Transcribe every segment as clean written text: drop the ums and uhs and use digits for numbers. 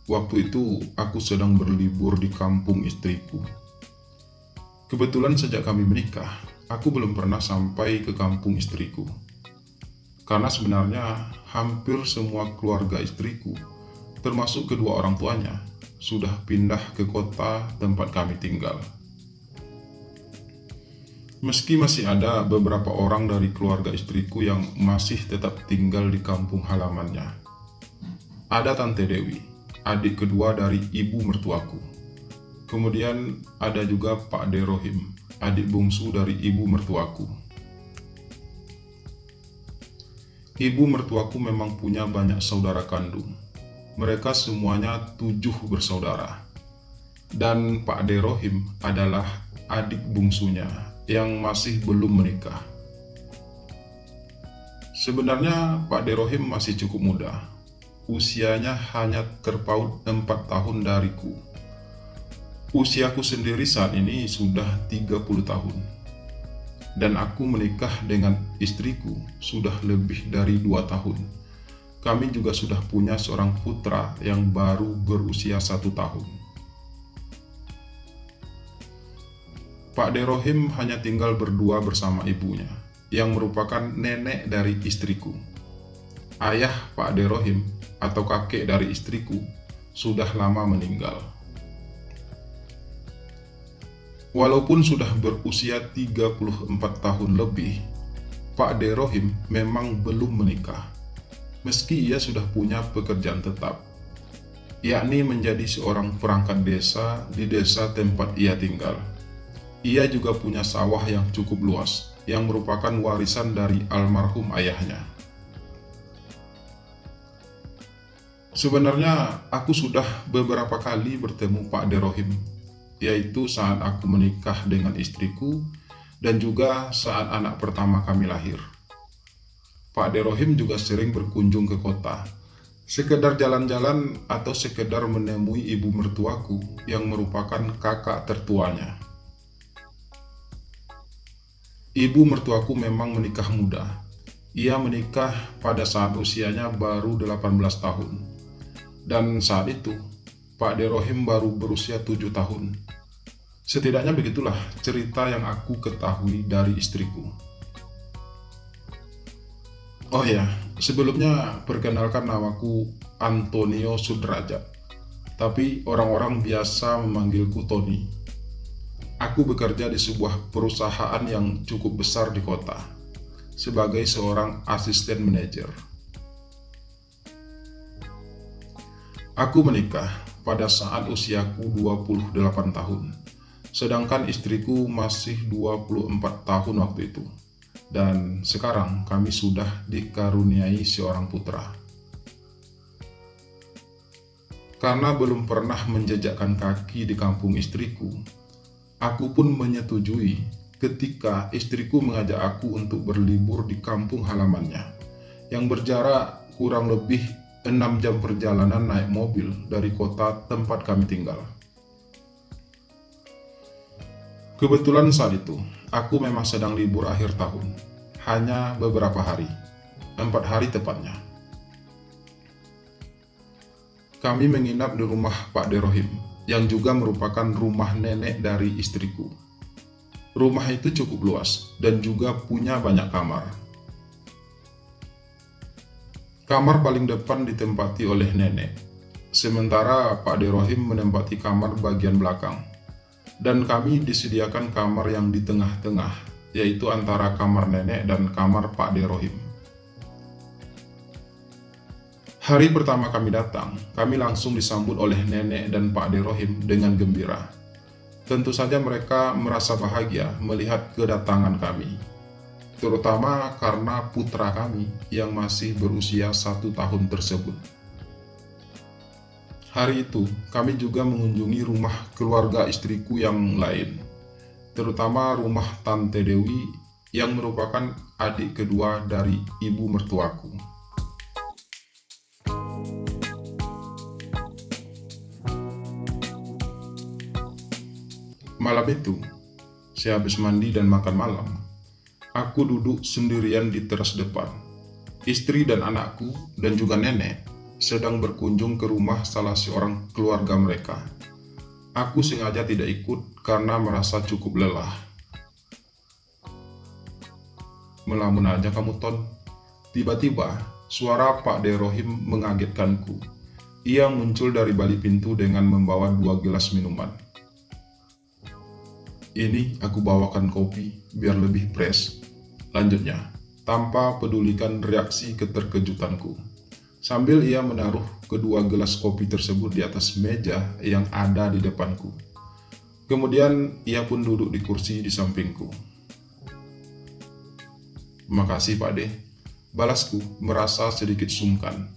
Waktu itu aku sedang berlibur di kampung istriku. Kebetulan sejak kami menikah, aku belum pernah sampai ke kampung istriku. Karena sebenarnya hampir semua keluarga istriku, termasuk kedua orang tuanya, sudah pindah ke kota tempat kami tinggal. Meski masih ada beberapa orang dari keluarga istriku yang masih tetap tinggal di kampung halamannya. Ada Tante Dewi, adik kedua dari ibu mertuaku. Kemudian ada juga Pak De Rohim, adik bungsu dari ibu mertuaku. Ibu mertuaku memang punya banyak saudara kandung. Mereka semuanya 7 bersaudara. Dan Pak De Rohim adalah adik bungsunya yang masih belum menikah. Sebenarnya Pak De Rohim masih cukup muda. Usianya hanya terpaut 4 tahun dariku. Usiaku sendiri saat ini sudah 30 tahun. Dan aku menikah dengan istriku sudah lebih dari 2 tahun. Kami juga sudah punya seorang putra yang baru berusia 1 tahun. Pak De Rohim hanya tinggal berdua bersama ibunya, yang merupakan nenek dari istriku. Ayah Pak De Rohim atau kakek dari istriku sudah lama meninggal. Walaupun sudah berusia 34 tahun lebih, Pak De Rohim memang belum menikah, meski ia sudah punya pekerjaan tetap, yakni menjadi seorang perangkat desa di desa tempat ia tinggal. Ia juga punya sawah yang cukup luas, yang merupakan warisan dari almarhum ayahnya. Sebenarnya aku sudah beberapa kali bertemu Pak De Rohim, yaitu saat aku menikah dengan istriku dan juga saat anak pertama kami lahir. Pak De Rohim juga sering berkunjung ke kota, sekedar jalan-jalan atau sekedar menemui ibu mertuaku yang merupakan kakak tertuanya. Ibu mertuaku memang menikah muda. Ia menikah pada saat usianya baru 18 tahun. Dan saat itu, Pak De Rohim baru berusia 7 tahun. Setidaknya begitulah cerita yang aku ketahui dari istriku. Oh ya, sebelumnya perkenalkan namaku Antonio Sudrajat. Tapi orang-orang biasa memanggilku Tony. Aku bekerja di sebuah perusahaan yang cukup besar di kota, sebagai seorang asisten manajer. Aku menikah pada saat usiaku 28 tahun, sedangkan istriku masih 24 tahun waktu itu. Dan sekarang kami sudah dikaruniai seorang putra. Karena belum pernah menjejakkan kaki di kampung istriku, aku pun menyetujui ketika istriku mengajak aku untuk berlibur di kampung halamannya, yang berjarak kurang lebih 6 jam perjalanan naik mobil dari kota tempat kami tinggal. Kebetulan saat itu, aku memang sedang libur akhir tahun, hanya beberapa hari, 4 hari tepatnya. Kami menginap di rumah Pak De Rohim, yang juga merupakan rumah nenek dari istriku. Rumah itu cukup luas dan juga punya banyak kamar. Kamar paling depan ditempati oleh nenek, sementara Pak De Rohim menempati kamar bagian belakang. Dan kami disediakan kamar yang di tengah-tengah, yaitu antara kamar nenek dan kamar Pak De Rohim. Hari pertama kami datang, kami langsung disambut oleh nenek dan Pak De Rohim dengan gembira. Tentu saja mereka merasa bahagia melihat kedatangan kami, terutama karena putra kami yang masih berusia 1 tahun tersebut. Hari itu, kami juga mengunjungi rumah keluarga istriku yang lain, terutama rumah Tante Dewi yang merupakan adik kedua dari ibu mertuaku. Malam itu, sehabis mandi dan makan malam, aku duduk sendirian di teras depan. Istri dan anakku dan juga nenek sedang berkunjung ke rumah salah seorang keluarga mereka. Aku sengaja tidak ikut karena merasa cukup lelah. Melamun aja kamu, Ton. Tiba-tiba, suara Pak De Rohim mengagetkanku. Ia muncul dari balik pintu dengan membawa 2 gelas minuman. Ini aku bawakan kopi biar lebih fresh. Lanjutnya, tanpa pedulikan reaksi keterkejutanku. Sambil ia menaruh kedua gelas kopi tersebut di atas meja yang ada di depanku. Kemudian ia pun duduk di kursi di sampingku. Makasih Pak De, balasku merasa sedikit sungkan.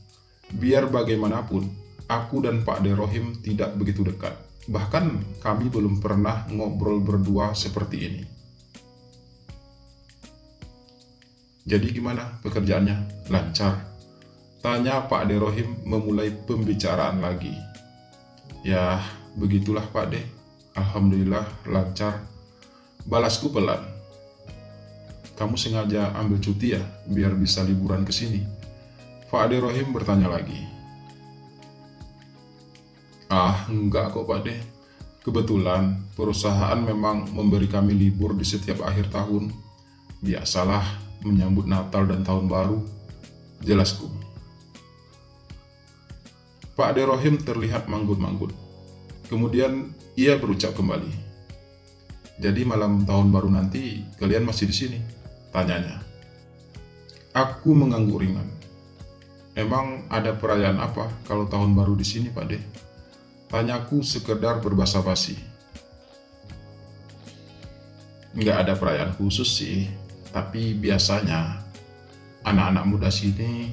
Biar bagaimanapun, aku dan Pak De Rohim tidak begitu dekat. Bahkan kami belum pernah ngobrol berdua seperti ini. Jadi gimana pekerjaannya? Lancar? Tanya Pak De Rohim memulai pembicaraan lagi. Ya, begitulah Pak De. Alhamdulillah lancar. Balasku pelan. Kamu sengaja ambil cuti ya, biar bisa liburan ke sini? Pak De Rohim bertanya lagi. Enggak kok Pak De. Kebetulan perusahaan memang memberi kami libur di setiap akhir tahun. Biasalah menyambut Natal dan Tahun Baru, jelasku. Pak De Rohim terlihat manggut-manggut. Kemudian ia berucap kembali. Jadi malam Tahun Baru nanti kalian masih di sini? Tanyanya. Aku mengangguk ringan. Emang ada perayaan apa kalau Tahun Baru di sini Pak De? Tanyaku sekedar berbasa basi. Nggak ada perayaan khusus sih, tapi biasanya anak-anak muda sini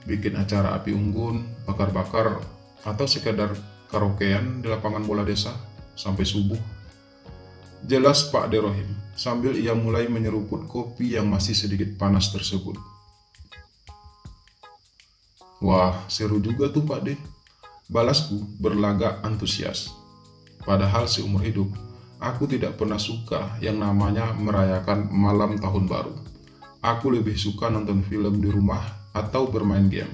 bikin acara api unggun, bakar-bakar, atau sekedar karaokean di lapangan bola desa sampai subuh. Jelas Pak De Rohim, sambil ia mulai menyeruput kopi yang masih sedikit panas tersebut. Wah, seru juga tuh Pak De. Balasku berlagak antusias. Padahal seumur hidup, aku tidak pernah suka yang namanya merayakan malam Tahun Baru. Aku lebih suka nonton film di rumah atau bermain game.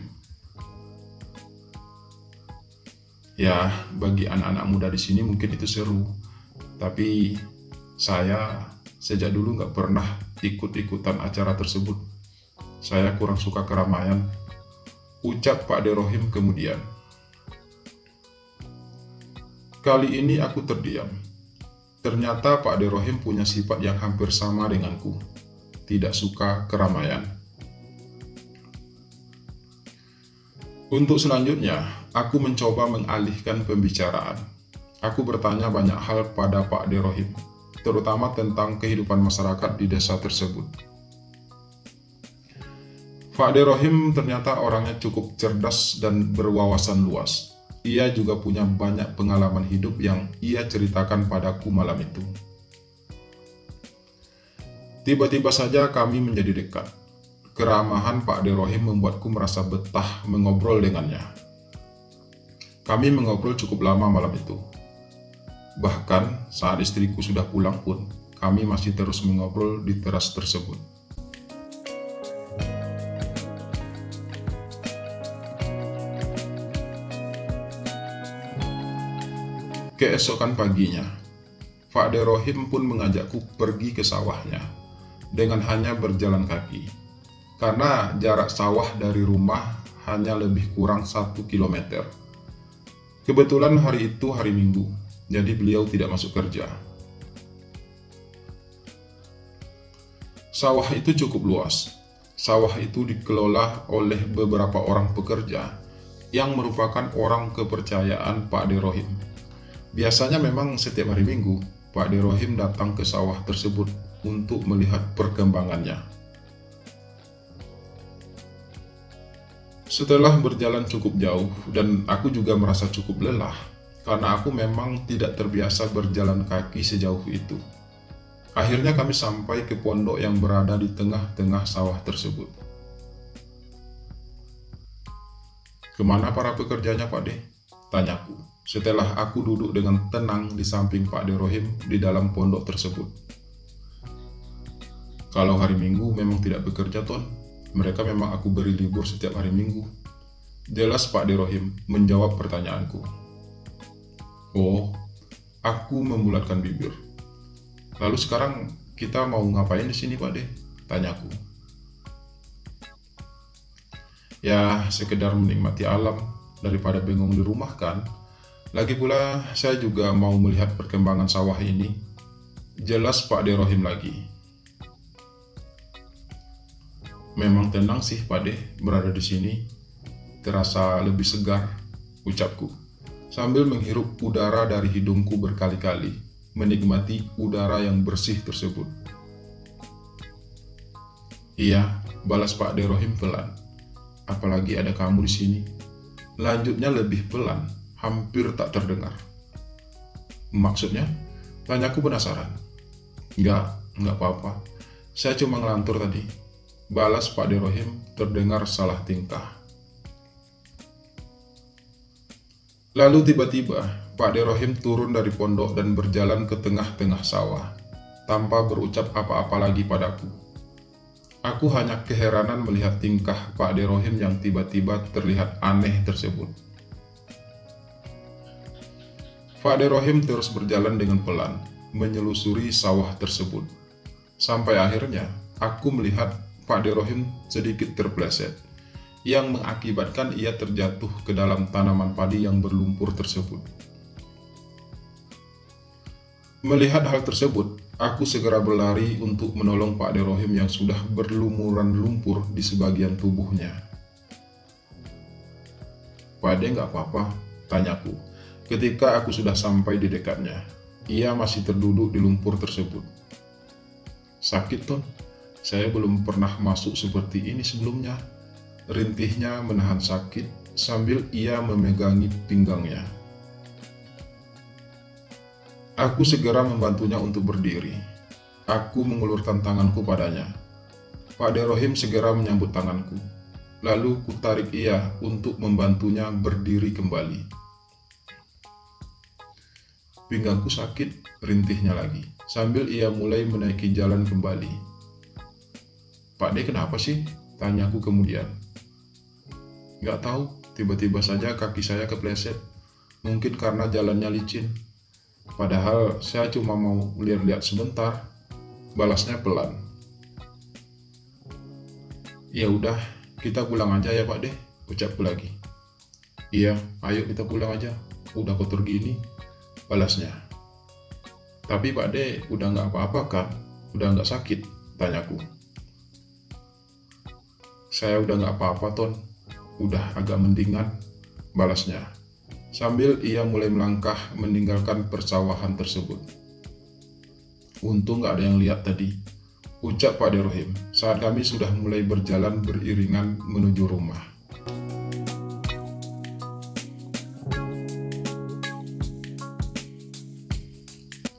Ya, bagi anak-anak muda di sini mungkin itu seru. Tapi saya sejak dulu nggak pernah ikut-ikutan acara tersebut. Saya kurang suka keramaian, ucap Pak De Rohim kemudian. Kali ini aku terdiam. Ternyata Pak De Rohim punya sifat yang hampir sama denganku. Tidak suka keramaian. Untuk selanjutnya, aku mencoba mengalihkan pembicaraan. Aku bertanya banyak hal pada Pak De Rohim, terutama tentang kehidupan masyarakat di desa tersebut. Pak De Rohim ternyata orangnya cukup cerdas dan berwawasan luas. Ia juga punya banyak pengalaman hidup yang ia ceritakan padaku malam itu. Tiba-tiba saja kami menjadi dekat. Keramahan Pak De Rohim membuatku merasa betah mengobrol dengannya. Kami mengobrol cukup lama malam itu. Bahkan saat istriku sudah pulang pun, kami masih terus mengobrol di teras tersebut. Keesokan paginya, Pak De Rohim pun mengajakku pergi ke sawahnya dengan hanya berjalan kaki. Karena jarak sawah dari rumah hanya lebih kurang 1 kilometer. Kebetulan hari itu hari Minggu, jadi beliau tidak masuk kerja. Sawah itu cukup luas. Sawah itu dikelola oleh beberapa orang pekerja yang merupakan orang kepercayaan Pak De Rohim. Biasanya memang setiap hari Minggu, Pak De Rohim datang ke sawah tersebut untuk melihat perkembangannya. Setelah berjalan cukup jauh dan aku juga merasa cukup lelah karena aku memang tidak terbiasa berjalan kaki sejauh itu. Akhirnya kami sampai ke pondok yang berada di tengah-tengah sawah tersebut. "Kemana para pekerjanya, Pak De?" tanyaku, setelah aku duduk dengan tenang di samping Pak De Rohim di dalam pondok tersebut. "Kalau hari Minggu memang tidak bekerja, Ton. Mereka memang aku beri libur setiap hari Minggu," jelas Pak De Rohim menjawab pertanyaanku. "Oh," aku membulatkan bibir. "Lalu sekarang kita mau ngapain di sini, Pak De?" tanyaku. "Ya, sekedar menikmati alam daripada bengong di rumah kan. Lagi pula saya juga mau melihat perkembangan sawah ini," jelas Pak De Rohim lagi. "Memang tenang sih, Pak De, berada di sini. Terasa lebih segar," ucapku, sambil menghirup udara dari hidungku berkali-kali, menikmati udara yang bersih tersebut. "Iya," balas Pak De Rohim pelan. "Apalagi ada kamu di sini," lanjutnya lebih pelan, hampir tak terdengar. "Maksudnya?" tanyaku penasaran. Enggak apa-apa. Saya cuma ngelantur tadi," balas Pak De Rohim terdengar salah tingkah. Lalu tiba-tiba Pak De Rohim turun dari pondok dan berjalan ke tengah-tengah sawah, tanpa berucap apa-apa lagi padaku. Aku hanya keheranan melihat tingkah Pak De Rohim yang tiba-tiba terlihat aneh tersebut. Pak De Rohim terus berjalan dengan pelan, menyelusuri sawah tersebut. Sampai akhirnya, aku melihat Pak De Rohim sedikit terpleset, yang mengakibatkan ia terjatuh ke dalam tanaman padi yang berlumpur tersebut. Melihat hal tersebut, aku segera berlari untuk menolong Pak De Rohim yang sudah berlumuran lumpur di sebagian tubuhnya. "Pak De, nggak apa-apa?" tanyaku, ketika aku sudah sampai di dekatnya. Ia masih terduduk di lumpur tersebut. "Sakit, Ton? Saya belum pernah masuk seperti ini sebelumnya," rintihnya menahan sakit sambil ia memegangi pinggangnya. Aku segera membantunya untuk berdiri. Aku mengulurkan tanganku padanya. Pak De Rohim segera menyambut tanganku. Lalu kutarik ia untuk membantunya berdiri kembali. "Pinggangku sakit," rintihnya lagi, sambil ia mulai menaiki jalan kembali. "Pak De, kenapa sih?" tanyaku kemudian. "Nggak tahu, tiba-tiba saja kaki saya kepleset. Mungkin karena jalannya licin. Padahal saya cuma mau lihat-lihat sebentar," balasnya pelan. "Ya udah, kita pulang aja ya, Pak De," ucapku lagi. "Iya, ayo kita pulang aja. Udah kotor gini," balasnya. "Tapi Pak De udah nggak apa-apa kan? Udah nggak sakit?" tanyaku. "Saya udah nggak apa-apa, Ton. Udah agak mendingan," balasnya, sambil ia mulai melangkah meninggalkan persawahan tersebut. "Untung nggak ada yang lihat tadi," ucap Pak De Rohim saat kami sudah mulai berjalan beriringan menuju rumah.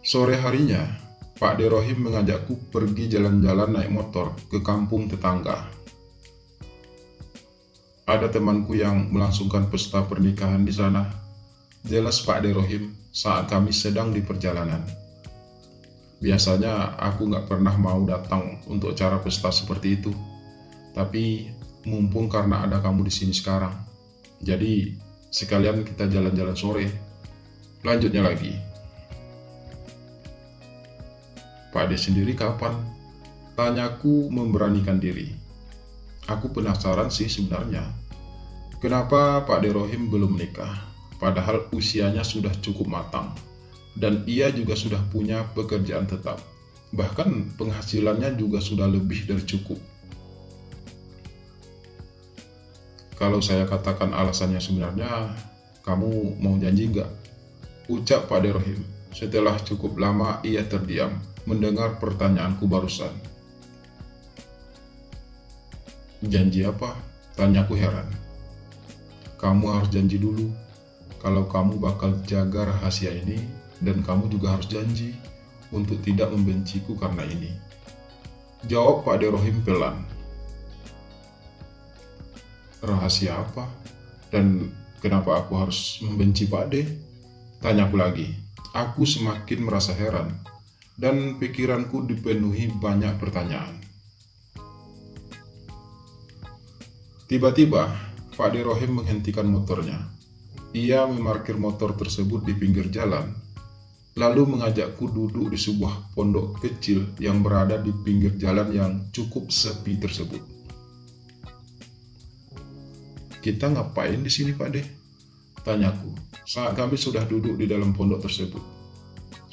Sore harinya, Pak De Rohim mengajakku pergi jalan-jalan naik motor ke kampung tetangga. "Ada temanku yang melangsungkan pesta pernikahan di sana," jelas Pak De Rohim saat kami sedang di perjalanan. "Biasanya aku nggak pernah mau datang untuk acara pesta seperti itu. Tapi mumpung karena ada kamu di sini sekarang, jadi sekalian kita jalan-jalan sore," lanjutnya lagi. "Pak De sendiri kapan?" tanyaku memberanikan diri. Aku penasaran sih sebenarnya. Kenapa Pak De Rohim belum menikah? Padahal usianya sudah cukup matang. Dan ia juga sudah punya pekerjaan tetap. Bahkan penghasilannya juga sudah lebih dari cukup. "Kalau saya katakan alasannya sebenarnya, kamu mau janji nggak?" ucap Pak De Rohim. Setelah cukup lama ia terdiam mendengar pertanyaanku barusan. "Janji apa?" tanyaku heran. kamu harus janji dulu kalau kamu bakal jaga rahasia ini, dan kamu juga harus janji untuk tidak membenciku karena ini. Jawab Pak De Rohim pelan. Rahasia apa? Dan kenapa aku harus membenci Pak De? Tanyaku lagi. Aku semakin merasa heran, dan pikiranku dipenuhi banyak pertanyaan. Tiba-tiba, Pak De Rohim menghentikan motornya. Ia memarkir motor tersebut di pinggir jalan, lalu mengajakku duduk di sebuah pondok kecil yang berada di pinggir jalan yang cukup sepi tersebut. Kita ngapain di sini, Pak De? Tanyaku, saat kami sudah duduk di dalam pondok tersebut.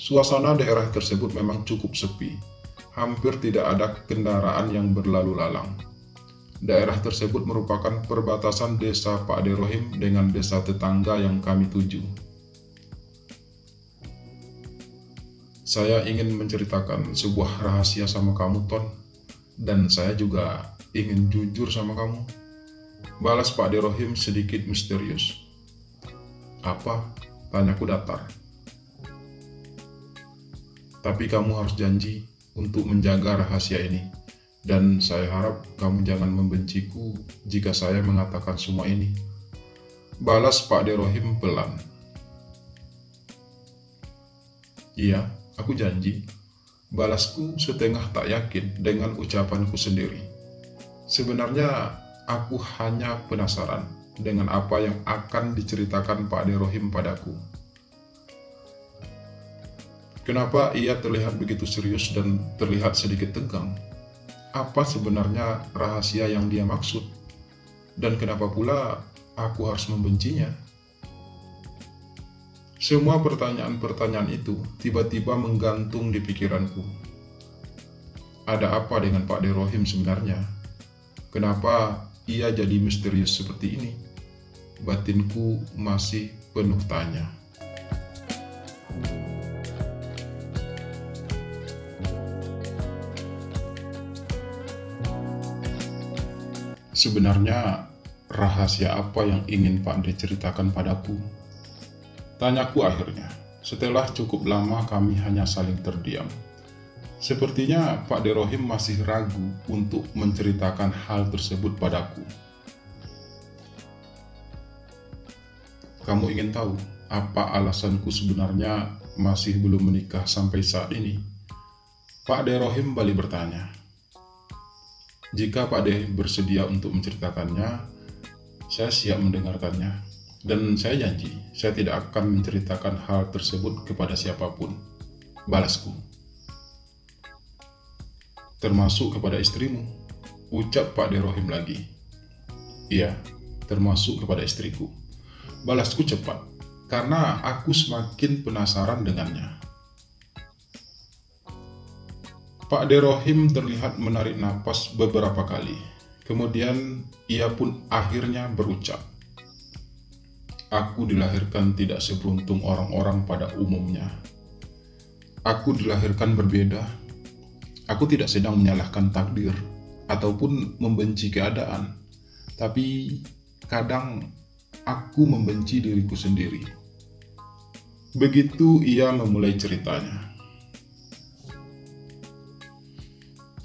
Suasana daerah tersebut memang cukup sepi, hampir tidak ada kendaraan yang berlalu lalang. Daerah tersebut merupakan perbatasan desa Pak De Rohim dengan desa tetangga yang kami tuju. Saya ingin menceritakan sebuah rahasia sama kamu, Ton, dan saya juga ingin jujur sama kamu. Balas Pak De Rohim sedikit misterius. Apa? Tanyaku datar. Tapi kamu harus janji untuk menjaga rahasia ini. Dan saya harap kamu jangan membenciku jika saya mengatakan semua ini. Balas Pak De Rohim pelan. Iya, aku janji. Balasku setengah tak yakin dengan ucapanku sendiri. Sebenarnya aku hanya penasaran dengan apa yang akan diceritakan Pak De Rohim padaku. Kenapa ia terlihat begitu serius dan terlihat sedikit tegang? Apa sebenarnya rahasia yang dia maksud? Dan kenapa pula aku harus membencinya? Semua pertanyaan-pertanyaan itu tiba-tiba menggantung di pikiranku. Ada apa dengan Pak De Rohim sebenarnya? Kenapa ia jadi misterius seperti ini? Batinku masih penuh tanya. Sebenarnya rahasia apa yang ingin Pak De ceritakan padaku? Tanyaku akhirnya, setelah cukup lama kami hanya saling terdiam. Sepertinya Pak De Rohim masih ragu untuk menceritakan hal tersebut padaku. Kamu ingin tahu apa alasanku sebenarnya masih belum menikah sampai saat ini? Pak De Rohim balik bertanya. Jika Pak De bersedia untuk menceritakannya, saya siap mendengarkannya. Dan saya janji, saya tidak akan menceritakan hal tersebut kepada siapapun. Balasku. Termasuk kepada istrimu, ucap Pak De Rohim lagi. Iya, termasuk kepada istriku. Balasku cepat, karena aku semakin penasaran dengannya. Pak De Rohim terlihat menarik napas beberapa kali. Kemudian ia pun akhirnya berucap. Aku dilahirkan tidak seberuntung orang-orang pada umumnya. Aku dilahirkan berbeda. Aku tidak sedang menyalahkan takdir ataupun membenci keadaan. Tapi kadang aku membenci diriku sendiri. Begitu ia memulai ceritanya.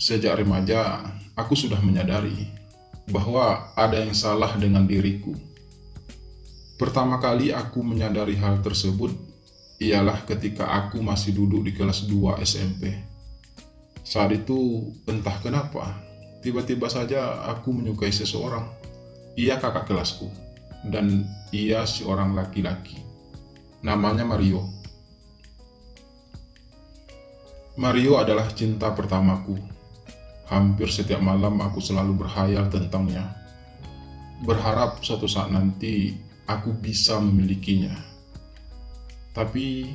Sejak remaja, aku sudah menyadari bahwa ada yang salah dengan diriku. Pertama kali aku menyadari hal tersebut ialah ketika aku masih duduk di kelas 2 SMP. Saat itu, entah kenapa, tiba-tiba saja aku menyukai seseorang. Ia kakak kelasku, dan ia seorang laki-laki. Namanya Mario. Mario adalah cinta pertamaku. Hampir setiap malam aku selalu berkhayal tentangnya. Berharap suatu saat nanti aku bisa memilikinya. Tapi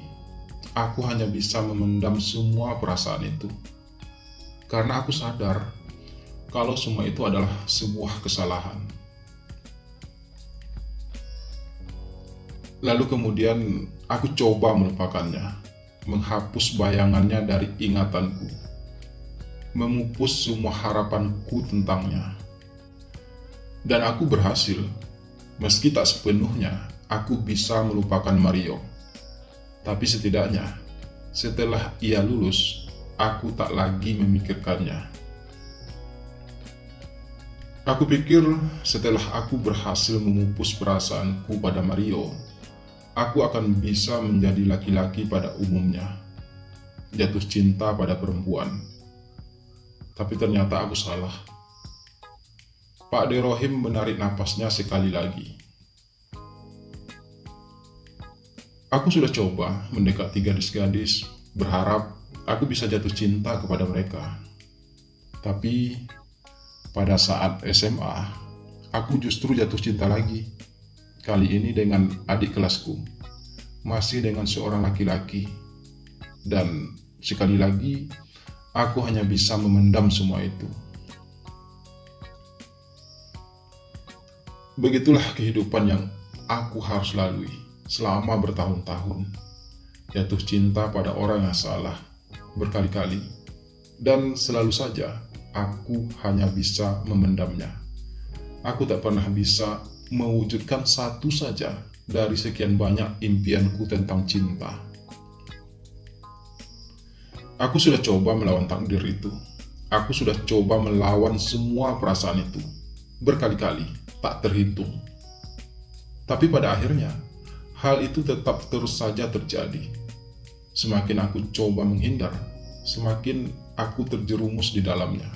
aku hanya bisa memendam semua perasaan itu. Karena aku sadar kalau semua itu adalah sebuah kesalahan. Lalu kemudian aku coba melupakannya, menghapus bayangannya dari ingatanku, memupus semua harapanku tentangnya. Dan aku berhasil. Meski tak sepenuhnya aku bisa melupakan Mario, tapi setidaknya setelah ia lulus, aku tak lagi memikirkannya. Aku pikir setelah aku berhasil memupus perasaanku pada Mario, aku akan bisa menjadi laki-laki pada umumnya, jatuh cinta pada perempuan. Tapi ternyata aku salah. Pak De Rohim menarik napasnya sekali lagi. Aku sudah coba mendekati gadis-gadis, berharap aku bisa jatuh cinta kepada mereka. Tapi pada saat SMA, aku justru jatuh cinta lagi. Kali ini dengan adik kelasku, masih dengan seorang laki-laki. Dan sekali lagi, aku hanya bisa memendam semua itu. Begitulah kehidupan yang aku harus lalui selama bertahun-tahun. Jatuh cinta pada orang yang salah berkali-kali, dan selalu saja aku hanya bisa memendamnya. Aku tak pernah bisa mewujudkan satu saja dari sekian banyak impianku tentang cinta. Aku sudah coba melawan takdir itu. Aku sudah coba melawan semua perasaan itu berkali-kali, tak terhitung. Tapi pada akhirnya, hal itu tetap terus saja terjadi. Semakin aku coba menghindar, semakin aku terjerumus di dalamnya.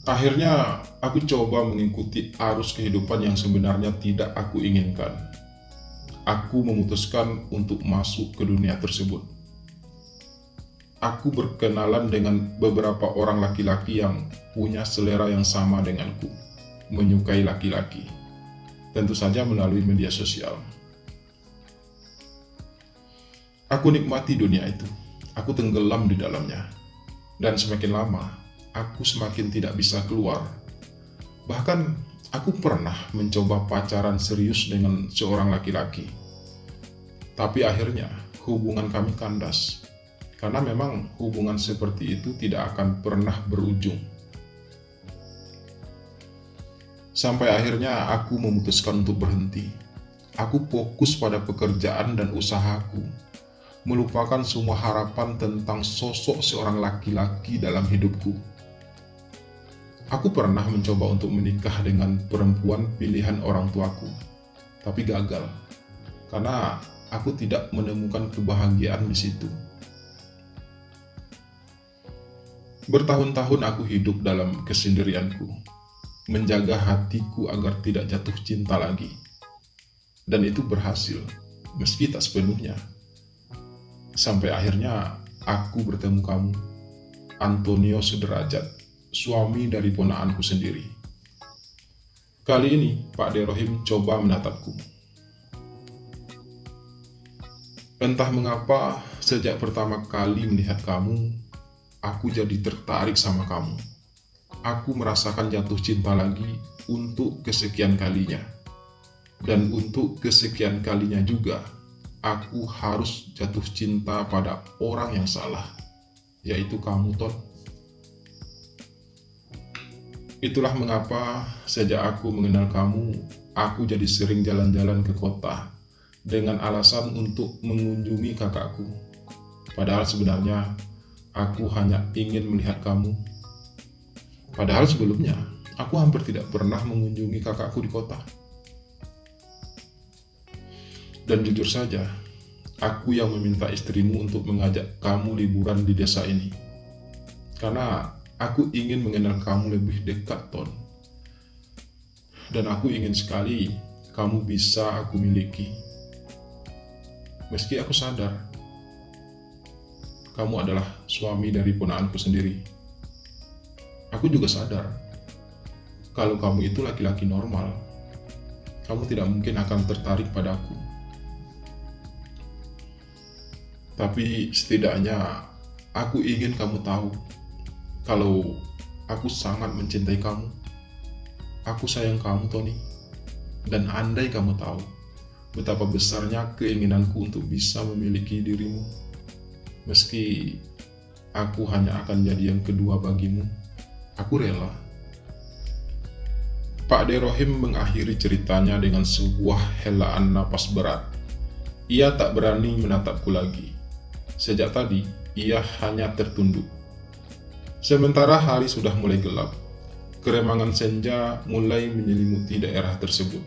Akhirnya, aku coba mengikuti arus kehidupan yang sebenarnya tidak aku inginkan. Aku memutuskan untuk masuk ke dunia tersebut. Aku berkenalan dengan beberapa orang laki-laki yang punya selera yang sama denganku, menyukai laki-laki, tentu saja melalui media sosial. Aku nikmati dunia itu, aku tenggelam di dalamnya, dan semakin lama, aku semakin tidak bisa keluar. Bahkan, aku pernah mencoba pacaran serius dengan seorang laki-laki. Tapi akhirnya, hubungan kami kandas. Karena memang hubungan seperti itu tidak akan pernah berujung. Sampai akhirnya aku memutuskan untuk berhenti. Aku fokus pada pekerjaan dan usahaku, melupakan semua harapan tentang sosok seorang laki-laki dalam hidupku. Aku pernah mencoba untuk menikah dengan perempuan pilihan orang tuaku, tapi gagal, karena aku tidak menemukan kebahagiaan di situ. Bertahun-tahun aku hidup dalam kesendirianku, menjaga hatiku agar tidak jatuh cinta lagi. Dan itu berhasil, meski tak sepenuhnya. Sampai akhirnya aku bertemu kamu, Antonio Sudrajat, suami dari ponakanku sendiri. Kali ini Pak De Rohim coba menatapku. Entah mengapa, sejak pertama kali melihat kamu, aku jadi tertarik sama kamu. Aku merasakan jatuh cinta lagi untuk kesekian kalinya. Dan untuk kesekian kalinya juga, aku harus jatuh cinta pada orang yang salah, yaitu kamu, Ton. Itulah mengapa sejak aku mengenal kamu, aku jadi sering jalan-jalan ke kota dengan alasan untuk mengunjungi kakakku. Padahal sebenarnya, aku hanya ingin melihat kamu. Padahal sebelumnya, aku hampir tidak pernah mengunjungi kakakku di kota. Dan jujur saja, aku yang meminta istrimu untuk mengajak kamu liburan di desa ini. Karena aku ingin mengenal kamu lebih dekat, Ton. Dan aku ingin sekali kamu bisa aku miliki. Meski aku sadar, kamu adalah suami dari ponakanku sendiri. Aku juga sadar, kalau kamu itu laki-laki normal, kamu tidak mungkin akan tertarik padaku. Tapi setidaknya, aku ingin kamu tahu, kalau aku sangat mencintai kamu. Aku sayang kamu, Tony. Dan andai kamu tahu, betapa besarnya keinginanku untuk bisa memiliki dirimu. Meski aku hanya akan jadi yang kedua bagimu, aku rela. Pak De Rohim mengakhiri ceritanya dengan sebuah helaan napas berat. Ia tak berani menatapku lagi. Sejak tadi, ia hanya tertunduk. Sementara hari sudah mulai gelap, keremangan senja mulai menyelimuti daerah tersebut.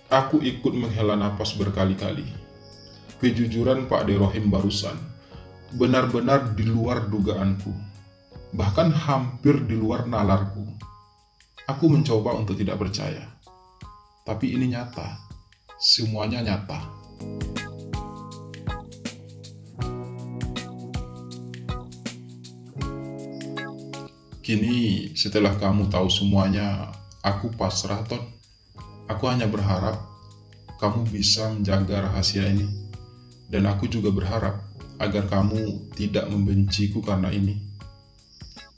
Aku ikut menghela napas berkali-kali. Kejujuran Pak De Rohim barusan benar-benar di luar dugaanku, bahkan hampir di luar nalarku. Aku mencoba untuk tidak percaya, tapi ini nyata, semuanya nyata. Kini setelah kamu tahu semuanya, aku pasrah, Ton. Aku hanya berharap kamu bisa menjaga rahasia ini. Dan aku juga berharap agar kamu tidak membenciku karena ini.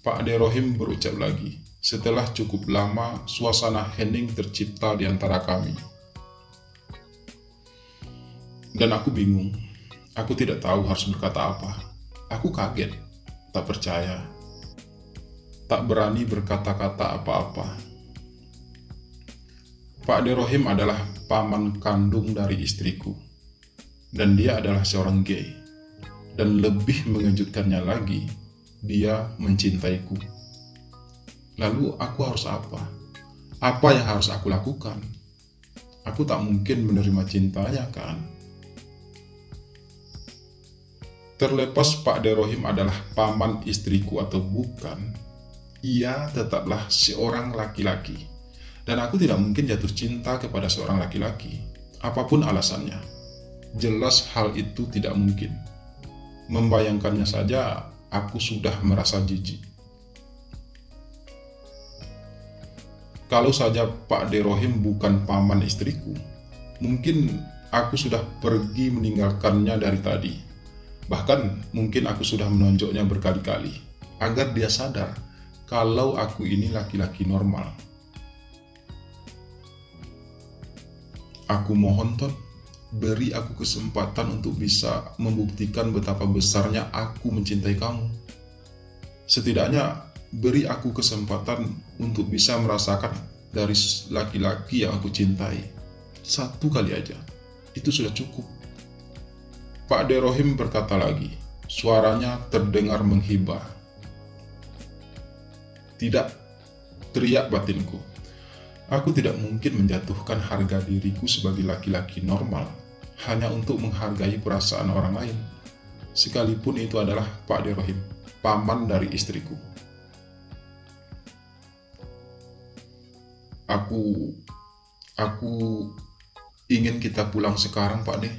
Pak De Rohim berucap lagi. Setelah cukup lama, suasana hening tercipta di antara kami. Dan aku bingung. Aku tidak tahu harus berkata apa. Aku kaget, tak percaya, tak berani berkata-kata apa-apa. Pak De Rohim adalah paman kandung dari istriku. Dan dia adalah seorang gay. Dan lebih mengejutkannya lagi, dia mencintaiku. Lalu aku harus apa? Apa yang harus aku lakukan? Aku tak mungkin menerima cintanya, kan? Terlepas Pak De Rohim adalah paman istriku atau bukan, ia tetaplah seorang laki-laki. Dan aku tidak mungkin jatuh cinta kepada seorang laki-laki, apapun alasannya. Jelas hal itu tidak mungkin. Membayangkannya saja, aku sudah merasa jijik. Kalau saja Pak De Rohim bukan paman istriku, mungkin aku sudah pergi meninggalkannya dari tadi. Bahkan mungkin aku sudah menonjoknya berkali-kali, agar dia sadar kalau aku ini laki-laki normal. Aku mohon, Ton, beri aku kesempatan untuk bisa membuktikan betapa besarnya aku mencintai kamu. Setidaknya beri aku kesempatan untuk bisa merasakan dari laki-laki yang aku cintai. Satu kali aja, itu sudah cukup. Pak De Rohim berkata lagi, suaranya terdengar menghibah. Tidak, teriak batinku. Aku tidak mungkin menjatuhkan harga diriku sebagai laki-laki normal hanya untuk menghargai perasaan orang lain, sekalipun itu adalah Pak De Rohim, paman dari istriku. Aku ingin kita pulang sekarang, Pak De.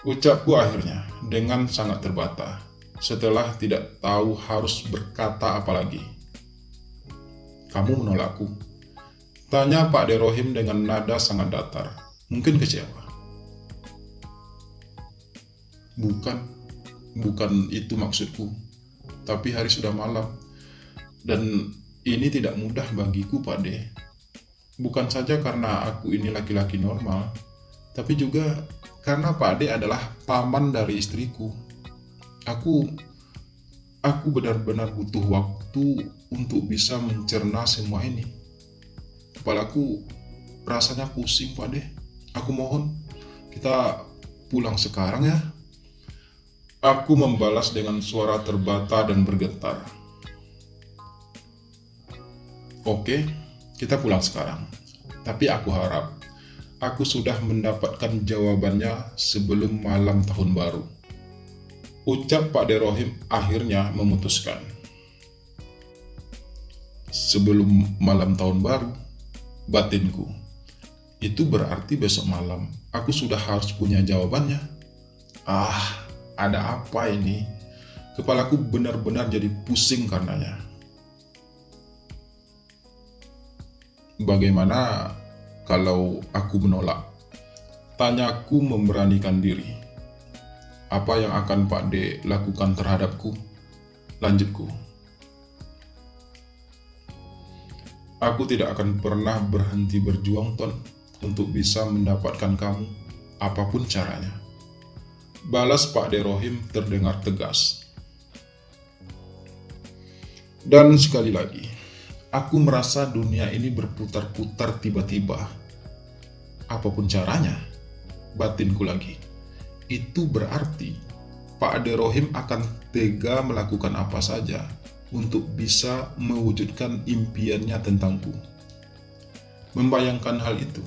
Ucapku akhirnya dengan sangat terbata setelah tidak tahu harus berkata apa lagi. Kamu menolakku? Tanya Pak De Rohim dengan nada sangat datar, mungkin kecewa. Bukan itu maksudku. Tapi hari sudah malam, dan ini tidak mudah bagiku, Pak De. Bukan saja karena aku ini laki-laki normal, tapi juga karena Pak De adalah paman dari istriku. Aku benar-benar butuh waktu untuk bisa mencerna semua ini. Kepalaku rasanya pusing, Pak De. Aku mohon, kita pulang sekarang ya. Aku membalas dengan suara terbata dan bergetar. Oke, kita pulang sekarang. Tapi aku harap aku sudah mendapatkan jawabannya sebelum malam tahun baru. Ucap Pak De Rohim akhirnya memutuskan. Sebelum malam tahun baru, batinku. Itu berarti besok malam aku sudah harus punya jawabannya. Ada apa ini? Kepalaku benar-benar jadi pusing karenanya. Bagaimana kalau aku menolak? Tanyaku memberanikan diri. Apa yang akan Pak De lakukan terhadapku? Lanjutku. Aku tidak akan pernah berhenti berjuang, Ton, untuk bisa mendapatkan kamu, apapun caranya. Balas Pak De Rohim terdengar tegas. Dan sekali lagi, Aku merasa dunia ini berputar-putar tiba-tiba. Apapun caranya, batinku lagi. Itu berarti Pak Ade Rohim akan tega melakukan apa saja untuk bisa mewujudkan impiannya tentangku. Membayangkan hal itu,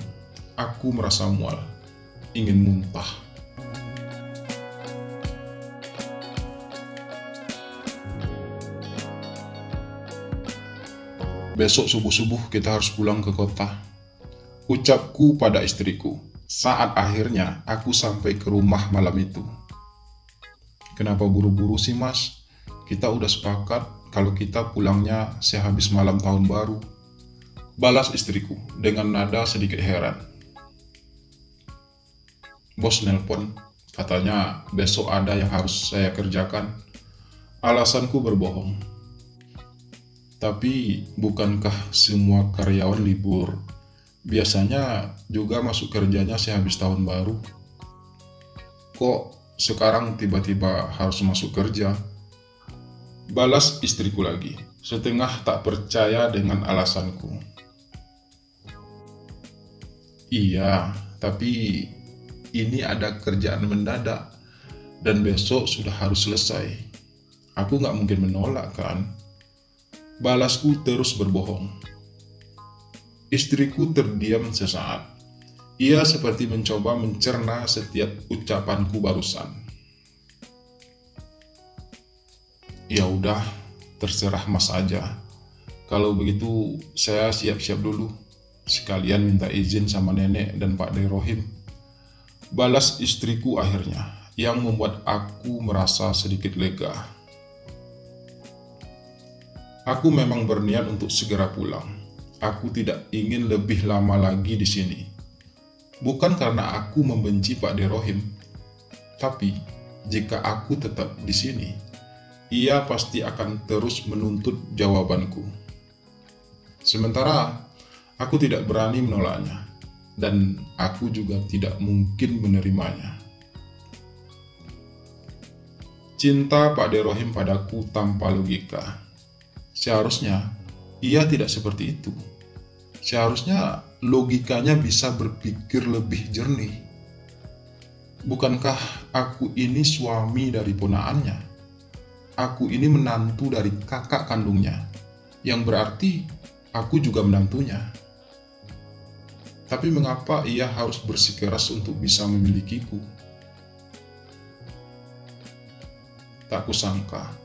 aku merasa mual, ingin muntah. Besok subuh-subuh kita harus pulang ke kota, ucapku pada istriku saat akhirnya aku sampai ke rumah malam itu. Kenapa buru-buru sih mas? Kita udah sepakat kalau kita pulangnya sehabis malam tahun baru. Balas istriku dengan nada sedikit heran. Bos nelpon, katanya besok ada yang harus saya kerjakan. Alasanku berbohong. Tapi bukankah semua karyawan libur? Biasanya juga masuk kerjanya sehabis tahun baru. Kok sekarang tiba-tiba harus masuk kerja? Balas istriku lagi, setengah tak percaya dengan alasanku. Iya, tapi ini ada kerjaan mendadak dan besok sudah harus selesai. Aku nggak mungkin menolak kan? Balasku terus berbohong. Istriku terdiam sesaat. Ia seperti mencoba mencerna setiap ucapanku barusan. Ya udah, terserah mas aja. Kalau begitu saya siap-siap dulu. Sekalian minta izin sama nenek dan Pak Ade Rohim. Balas istriku akhirnya, yang membuat aku merasa sedikit lega. Aku memang berniat untuk segera pulang. Aku tidak ingin lebih lama lagi di sini. Bukan karena aku membenci Pak Ade Rohim, tapi jika aku tetap di sini, ia pasti akan terus menuntut jawabanku. Sementara aku tidak berani menolaknya, dan aku juga tidak mungkin menerimanya. Cinta Pak Ade Rohim padaku tanpa logika. Seharusnya ia tidak seperti itu. Seharusnya logikanya bisa berpikir lebih jernih. Bukankah aku ini suami dari ponaannya? Aku ini menantu dari kakak kandungnya, yang berarti aku juga menantunya. Tapi mengapa ia harus bersikeras untuk bisa memilikiku? Tak kusangka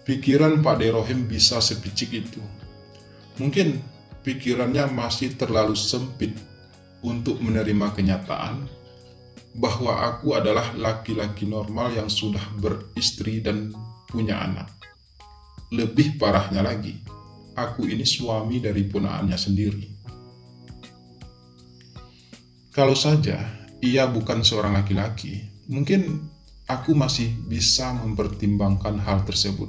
pikiran Pak Ade Rohim bisa sepicik itu. Mungkin pikirannya masih terlalu sempit untuk menerima kenyataan bahwa aku adalah laki-laki normal yang sudah beristri dan punya anak. Lebih parahnya lagi, aku ini suami dari ponaannya sendiri. Kalau saja ia bukan seorang laki-laki, mungkin aku masih bisa mempertimbangkan hal tersebut.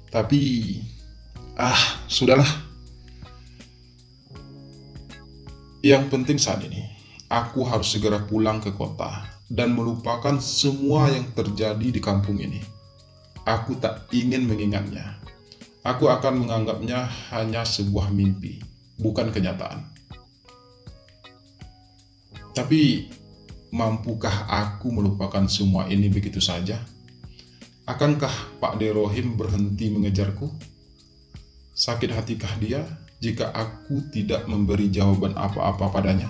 Tapi, sudahlah. Yang penting saat ini, aku harus segera pulang ke kota dan melupakan semua yang terjadi di kampung ini. Aku tak ingin mengingatnya. Aku akan menganggapnya hanya sebuah mimpi, bukan kenyataan. Tapi, mampukah aku melupakan semua ini begitu saja? Akankah Pak Ade Rohim berhenti mengejarku? Sakit hatikah dia jika aku tidak memberi jawaban apa-apa padanya?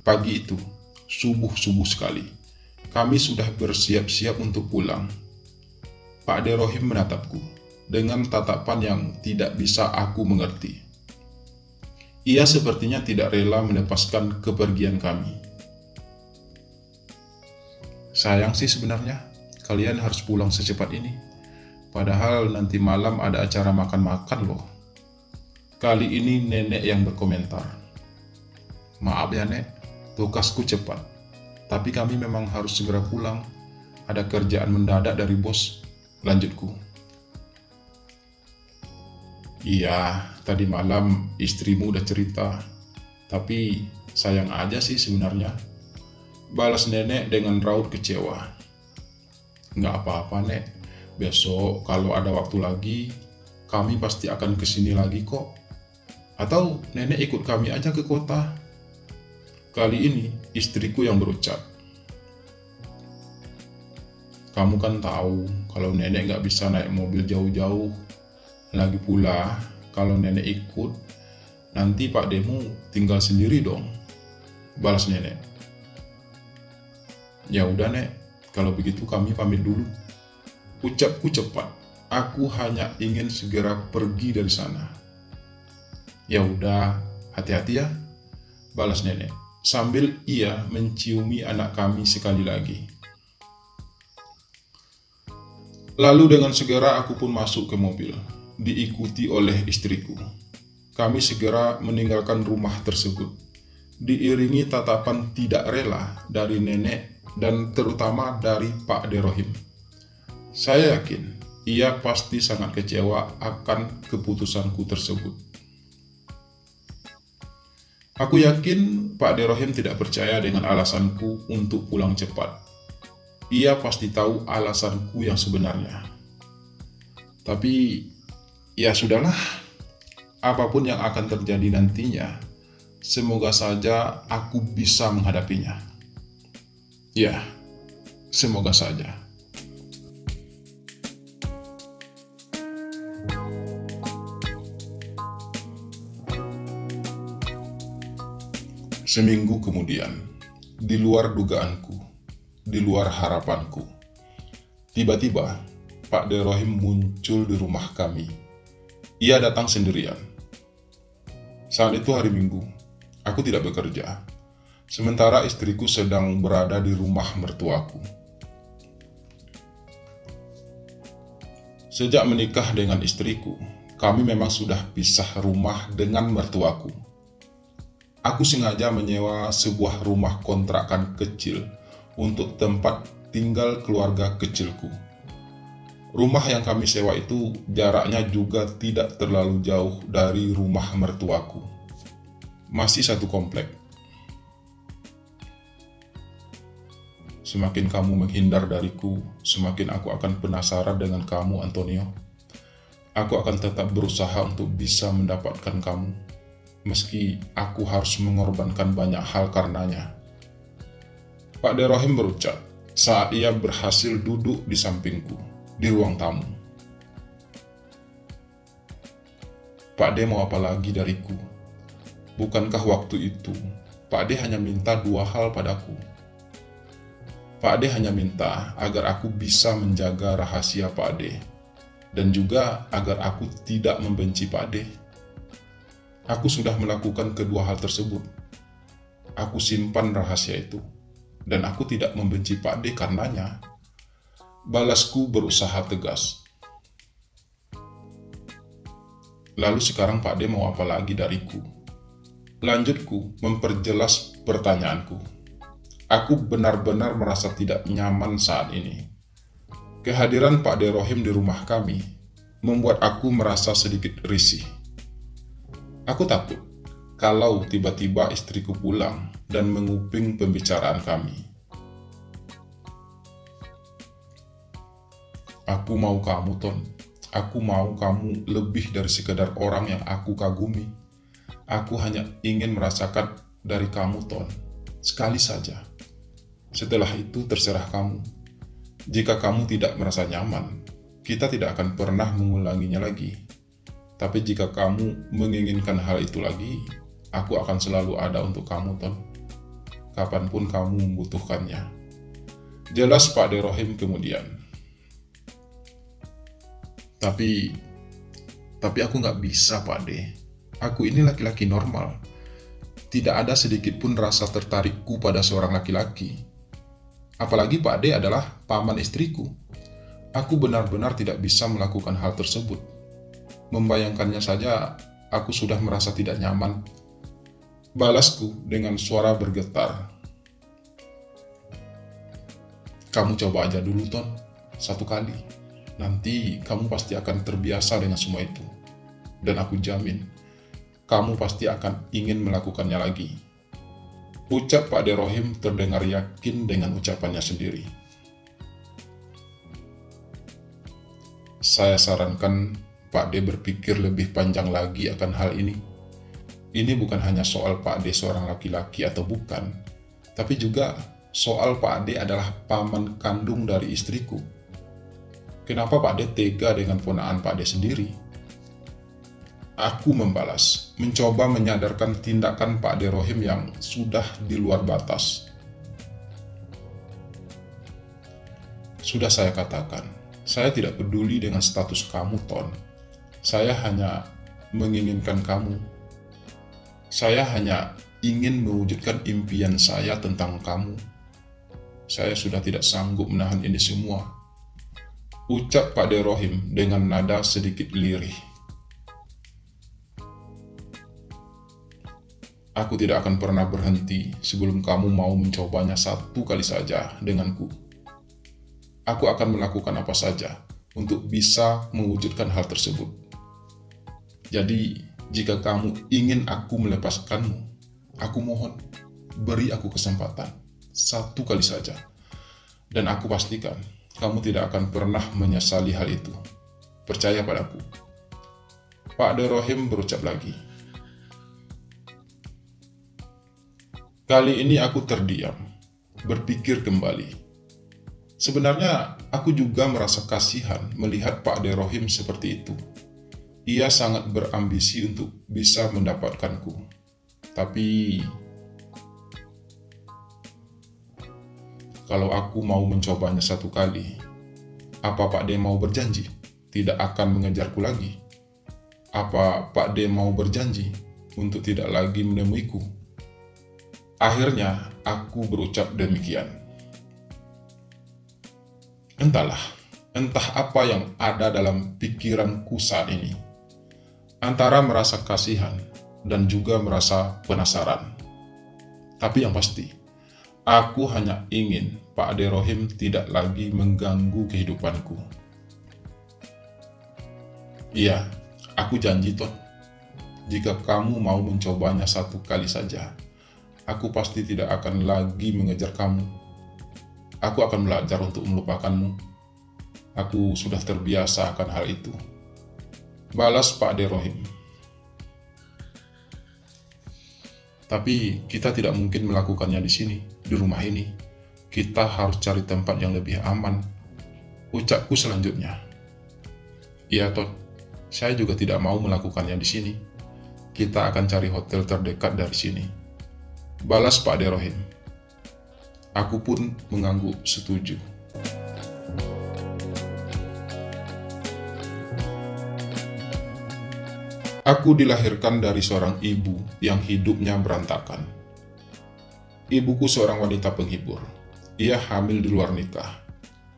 Pagi itu, subuh-subuh sekali, kami sudah bersiap-siap untuk pulang. Pak Ade Rohim menatapku dengan tatapan yang tidak bisa aku mengerti. Ia sepertinya tidak rela melepaskan kepergian kami. Sayang sih sebenarnya, kalian harus pulang secepat ini. Padahal nanti malam ada acara makan-makan loh. Kali ini nenek yang berkomentar. Maaf ya nek, tugasku cepat. Tapi kami memang harus segera pulang. Ada kerjaan mendadak dari bos, lanjutku. Iya, tadi malam istrimu udah cerita, tapi sayang aja sih sebenarnya. Balas nenek dengan raut kecewa. Nggak apa-apa, Nek. Besok kalau ada waktu lagi, kami pasti akan kesini lagi kok. Atau nenek ikut kami aja ke kota. Kali ini istriku yang berucap. Kamu kan tahu kalau nenek nggak bisa naik mobil jauh-jauh. Lagi pula, kalau nenek ikut, nanti Pak Demu tinggal sendiri dong. Balas nenek. Ya udah, Nek, kalau begitu kami pamit dulu. Ucapku cepat. Aku hanya ingin segera pergi dari sana. Ya udah, hati-hati ya, balas nenek, sambil ia menciumi anak kami sekali lagi. Lalu dengan segera aku pun masuk ke mobil, diikuti oleh istriku. Kami segera meninggalkan rumah tersebut, diiringi tatapan tidak rela dari nenek dan terutama dari Pak De Rohim. Saya yakin ia pasti sangat kecewa akan keputusanku tersebut. Aku yakin Pak De Rohim tidak percaya dengan alasanku untuk pulang cepat. Ia pasti tahu alasanku yang sebenarnya. Tapi ya sudahlah, apapun yang akan terjadi nantinya, semoga saja aku bisa menghadapinya. Ya, semoga saja. Seminggu kemudian, di luar dugaanku, di luar harapanku, tiba-tiba Pak De Rohim muncul di rumah kami. Ia datang sendirian. Saat itu hari Minggu, aku tidak bekerja, sementara istriku sedang berada di rumah mertuaku. Sejak menikah dengan istriku, kami memang sudah pisah rumah dengan mertuaku. Aku sengaja menyewa sebuah rumah kontrakan kecil untuk tempat tinggal keluarga kecilku. Rumah yang kami sewa itu jaraknya juga tidak terlalu jauh dari rumah mertuaku. Masih satu komplek. Semakin kamu menghindar dariku, semakin aku akan penasaran dengan kamu, Antonio. Aku akan tetap berusaha untuk bisa mendapatkan kamu, meski aku harus mengorbankan banyak hal karenanya. Pak De Rohim berucap saat ia berhasil duduk di sampingku di ruang tamu. Pak De mau apa lagi dariku? Bukankah waktu itu Pak De hanya minta dua hal padaku? Pak De hanya minta agar aku bisa menjaga rahasia Pak De, dan juga agar aku tidak membenci Pak De. Aku sudah melakukan kedua hal tersebut. Aku simpan rahasia itu, dan aku tidak membenci Pak De karenanya. Balasku berusaha tegas. Lalu sekarang Pak De mau apa lagi dariku? Lanjutku memperjelas pertanyaanku. Aku benar-benar merasa tidak nyaman saat ini. Kehadiran Pak De Rohim di rumah kami membuat aku merasa sedikit risih. Aku takut kalau tiba-tiba istriku pulang dan menguping pembicaraan kami. Aku mau kamu, Ton. Aku mau kamu lebih dari sekedar orang yang aku kagumi. Aku hanya ingin merasakan dari kamu, Ton. Sekali saja. Setelah itu terserah kamu. Jika kamu tidak merasa nyaman, kita tidak akan pernah mengulanginya lagi. Tapi jika kamu menginginkan hal itu lagi, aku akan selalu ada untuk kamu, Ton. Kapanpun kamu membutuhkannya. Jelas Pak De Rohim kemudian. Tapi aku nggak bisa, Pak De. Aku ini laki-laki normal. Tidak ada sedikit pun rasa tertarikku pada seorang laki-laki. Apalagi Pak De adalah paman istriku. Aku benar-benar tidak bisa melakukan hal tersebut. Membayangkannya saja, aku sudah merasa tidak nyaman. Balasku dengan suara bergetar. Kamu coba aja dulu, Ton. Satu kali. Nanti kamu pasti akan terbiasa dengan semua itu. Dan aku jamin, kamu pasti akan ingin melakukannya lagi. Ucap Pak De Rohim terdengar yakin dengan ucapannya sendiri. saya sarankan Pak D berpikir lebih panjang lagi akan hal ini. Ini bukan hanya soal Pak D seorang laki-laki atau bukan, tapi juga soal Pak D adalah paman kandung dari istriku. Kenapa Pak D tega dengan ponakan Pak D sendiri? Aku membalas, mencoba menyadarkan tindakan Pak D Rohim yang sudah di luar batas. Sudah saya katakan, saya tidak peduli dengan status kamu, Ton. Saya hanya menginginkan kamu. Saya hanya ingin mewujudkan impian saya tentang kamu. Saya sudah tidak sanggup menahan ini semua, ucap Pak D Rohim dengan nada sedikit lirih. Aku tidak akan pernah berhenti sebelum kamu mau mencobanya satu kali saja denganku. Aku akan melakukan apa saja untuk bisa mewujudkan hal tersebut. Jadi, jika kamu ingin aku melepaskanmu, aku mohon, beri aku kesempatan, satu kali saja. Dan aku pastikan, kamu tidak akan pernah menyesali hal itu. Percaya padaku. Pak D Rohim berucap lagi. Kali ini aku terdiam, berpikir kembali. Sebenarnya, aku juga merasa kasihan melihat Pak D Rohim seperti itu. Ia sangat berambisi untuk bisa mendapatkanku. Tapi, kalau aku mau mencobanya satu kali, apa Pak D mau berjanji tidak akan mengejarku lagi? Apa Pak D mau berjanji untuk tidak lagi menemuiku? Akhirnya, aku berucap demikian. Entahlah, entah apa yang ada dalam pikiranku saat ini. Antara merasa kasihan dan juga merasa penasaran. Tapi yang pasti, aku hanya ingin Pak D Rohim tidak lagi mengganggu kehidupanku. Iya, aku janji Ton. Jika kamu mau mencobanya satu kali saja, aku pasti tidak akan lagi mengejar kamu. Aku akan belajar untuk melupakanmu. Aku sudah terbiasa akan hal itu. Balas Pak D Rohim. Tapi kita tidak mungkin melakukannya di sini, di rumah ini. Kita harus cari tempat yang lebih aman, ucapku selanjutnya. Iya Ton, saya juga tidak mau melakukannya di sini. Kita akan cari hotel terdekat dari sini. Balas Pak D Rohim. Aku pun mengangguk setuju. Aku dilahirkan dari seorang ibu yang hidupnya berantakan. Ibuku seorang wanita penghibur. Ia hamil di luar nikah.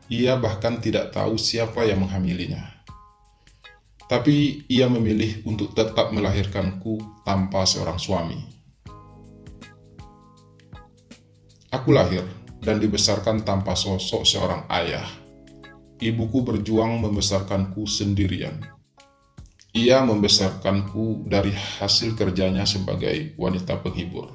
Ia bahkan tidak tahu siapa yang menghamilinya. Tapi ia memilih untuk tetap melahirkanku tanpa seorang suami. Aku lahir dan dibesarkan tanpa sosok seorang ayah. Ibuku berjuang membesarkanku sendirian. Ia membesarkanku dari hasil kerjanya sebagai wanita penghibur.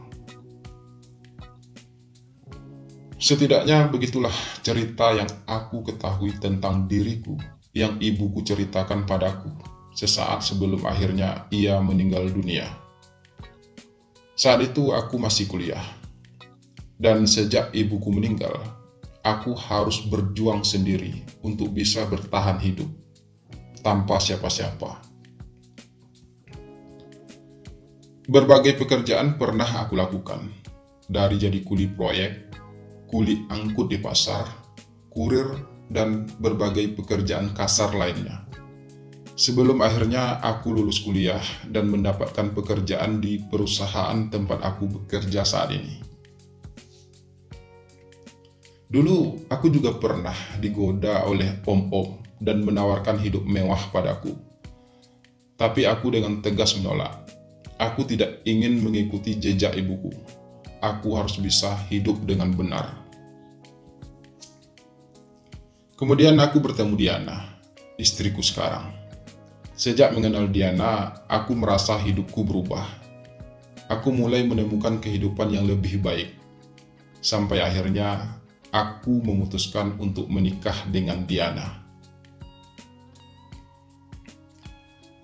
Setidaknya begitulah cerita yang aku ketahui tentang diriku yang ibuku ceritakan padaku sesaat sebelum akhirnya ia meninggal dunia. Saat itu aku masih kuliah. Dan sejak ibuku meninggal, aku harus berjuang sendiri untuk bisa bertahan hidup tanpa siapa-siapa. Berbagai pekerjaan pernah aku lakukan, dari jadi kuli proyek, kuli angkut di pasar, kurir, dan berbagai pekerjaan kasar lainnya. Sebelum akhirnya aku lulus kuliah dan mendapatkan pekerjaan di perusahaan tempat aku bekerja saat ini. Dulu, aku juga pernah digoda oleh om-om dan menawarkan hidup mewah padaku. Tapi aku dengan tegas menolak. Aku tidak ingin mengikuti jejak ibuku. Aku harus bisa hidup dengan benar. Kemudian aku bertemu Diana, istriku sekarang. Sejak mengenal Diana, aku merasa hidupku berubah. Aku mulai menemukan kehidupan yang lebih baik. Sampai akhirnya, aku memutuskan untuk menikah dengan Diana.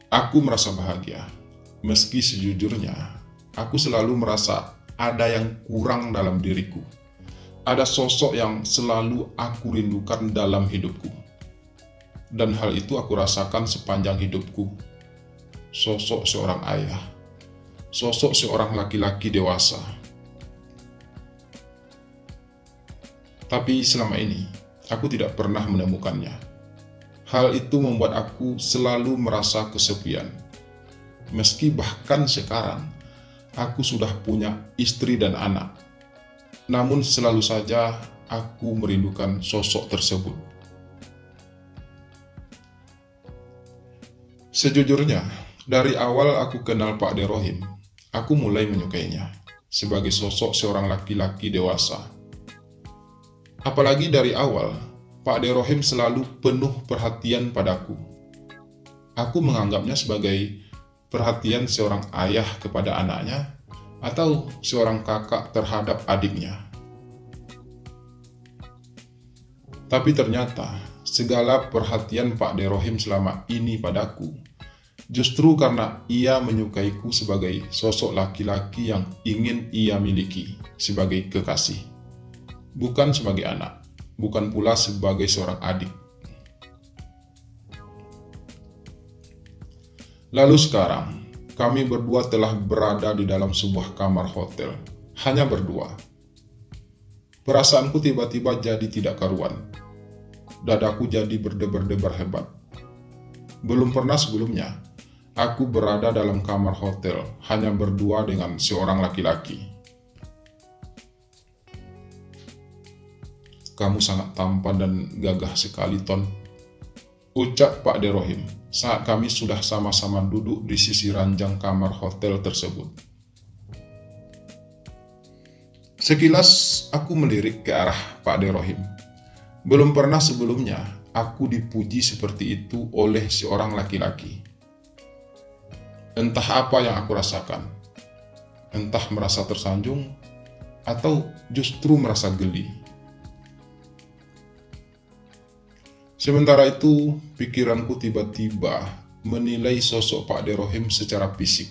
Aku merasa bahagia, meski sejujurnya aku selalu merasa ada yang kurang dalam diriku. Ada sosok yang selalu aku rindukan dalam hidupku. Dan hal itu aku rasakan sepanjang hidupku. Sosok seorang ayah, sosok seorang laki-laki dewasa. Tapi selama ini, aku tidak pernah menemukannya. Hal itu membuat aku selalu merasa kesepian. Meski bahkan sekarang, aku sudah punya istri dan anak. Namun selalu saja aku merindukan sosok tersebut. Sejujurnya, dari awal aku kenal Pak De Rohim, aku mulai menyukainya sebagai sosok seorang laki-laki dewasa. Apalagi dari awal, Pak De Rohim selalu penuh perhatian padaku. Aku menganggapnya sebagai perhatian seorang ayah kepada anaknya atau seorang kakak terhadap adiknya. Tapi ternyata segala perhatian Pak De Rohim selama ini padaku justru karena ia menyukaiku sebagai sosok laki-laki yang ingin ia miliki sebagai kekasih, bukan sebagai anak, bukan pula sebagai seorang adik. Lalu sekarang, kami berdua telah berada di dalam sebuah kamar hotel, hanya berdua. Perasaanku tiba-tiba jadi tidak karuan. Dadaku jadi berdebar-debar hebat. Belum pernah sebelumnya, aku berada dalam kamar hotel, hanya berdua dengan seorang laki-laki. Kamu sangat tampan dan gagah sekali, Ton, ucap Pak De Rohim saat kami sudah sama-sama duduk di sisi ranjang kamar hotel tersebut. Sekilas aku melirik ke arah Pak De Rohim. Belum pernah sebelumnya aku dipuji seperti itu oleh seorang laki-laki. Entah apa yang aku rasakan. Entah merasa tersanjung atau justru merasa geli. Sementara itu, pikiranku tiba-tiba menilai sosok Pak De Rohim secara fisik.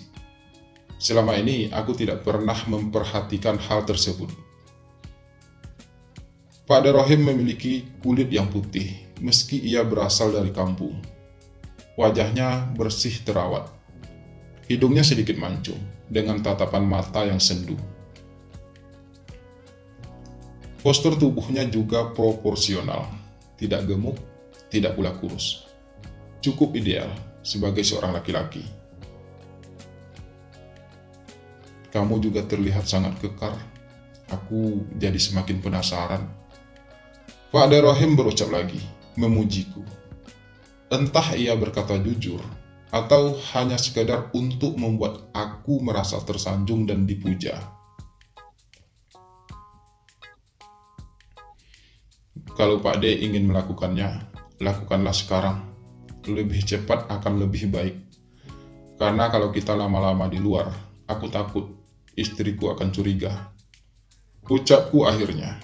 Selama ini, aku tidak pernah memperhatikan hal tersebut. Pak De Rohim memiliki kulit yang putih, meski ia berasal dari kampung. Wajahnya bersih terawat. Hidungnya sedikit mancung, dengan tatapan mata yang sendu. Postur tubuhnya juga proporsional, tidak gemuk, tidak pula kurus. Cukup ideal sebagai seorang laki-laki. Kamu juga terlihat sangat kekar. Aku jadi semakin penasaran. Pak De Rohim berucap lagi, memujiku. Entah ia berkata jujur, atau hanya sekedar untuk membuat aku merasa tersanjung dan dipuja. Kalau Pak De ingin melakukannya, lakukanlah sekarang. Lebih cepat akan lebih baik. Karena kalau kita lama-lama di luar, aku takut istriku akan curiga. Ucapku akhirnya.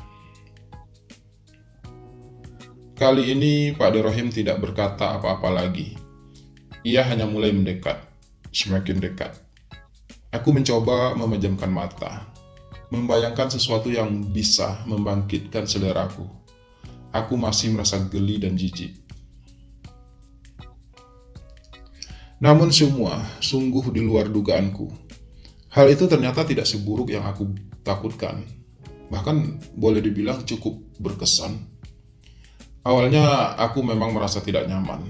Kali ini Pak De Rohim tidak berkata apa-apa lagi. Ia hanya mulai mendekat, semakin dekat. Aku mencoba memejamkan mata, membayangkan sesuatu yang bisa membangkitkan seleraku. Aku masih merasa geli dan jijik. Namun semua sungguh di luar dugaanku. Hal itu ternyata tidak seburuk yang aku takutkan. Bahkan boleh dibilang cukup berkesan. Awalnya aku memang merasa tidak nyaman.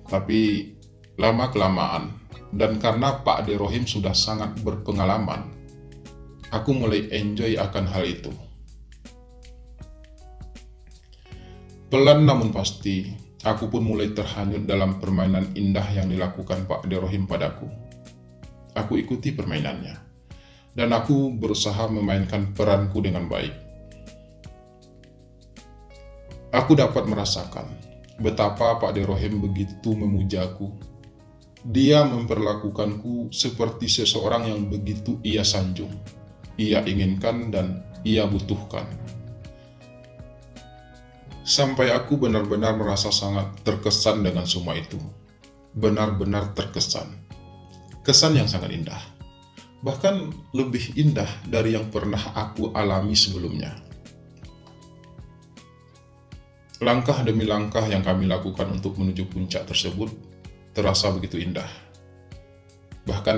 Tapi lama-kelamaan, dan karena Pak De Rohim sudah sangat berpengalaman, aku mulai enjoy akan hal itu. Pelan namun pasti, aku pun mulai terhanyut dalam permainan indah yang dilakukan Pak De Rohim padaku. Aku ikuti permainannya, dan aku berusaha memainkan peranku dengan baik. Aku dapat merasakan betapa Pak De Rohim begitu memujaku. Dia memperlakukanku seperti seseorang yang begitu ia sanjung, ia inginkan, dan ia butuhkan. Sampai aku benar-benar merasa sangat terkesan dengan semua itu. benar-benar terkesan. Kesan yang sangat indah, bahkan lebih indah dari yang pernah aku alami sebelumnya. Langkah demi langkah yang kami lakukan untuk menuju puncak tersebut terasa begitu indah. Bahkan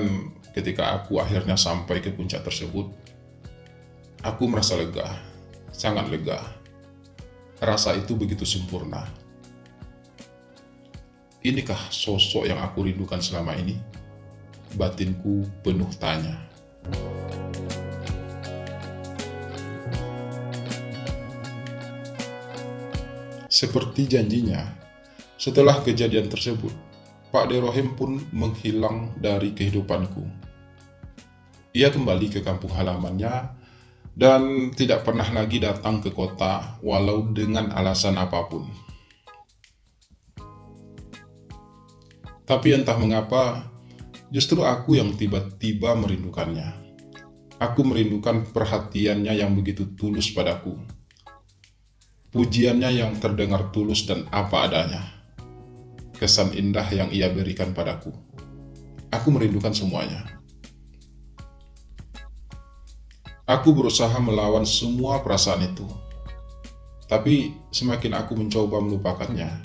ketika aku akhirnya sampai ke puncak tersebut, aku merasa lega, sangat lega. Rasa itu begitu sempurna. Inikah sosok yang aku rindukan selama ini? Batinku penuh tanya. Seperti janjinya, setelah kejadian tersebut, Pak De Rohim pun menghilang dari kehidupanku. Ia kembali ke kampung halamannya dan tidak pernah lagi datang ke kota walau dengan alasan apapun. Tapi entah mengapa, justru aku yang tiba-tiba merindukannya. Aku merindukan perhatiannya yang begitu tulus padaku. Pujiannya yang terdengar tulus dan apa adanya. Kesan indah yang ia berikan padaku. Aku merindukan semuanya. Aku berusaha melawan semua perasaan itu. Tapi semakin aku mencoba melupakannya,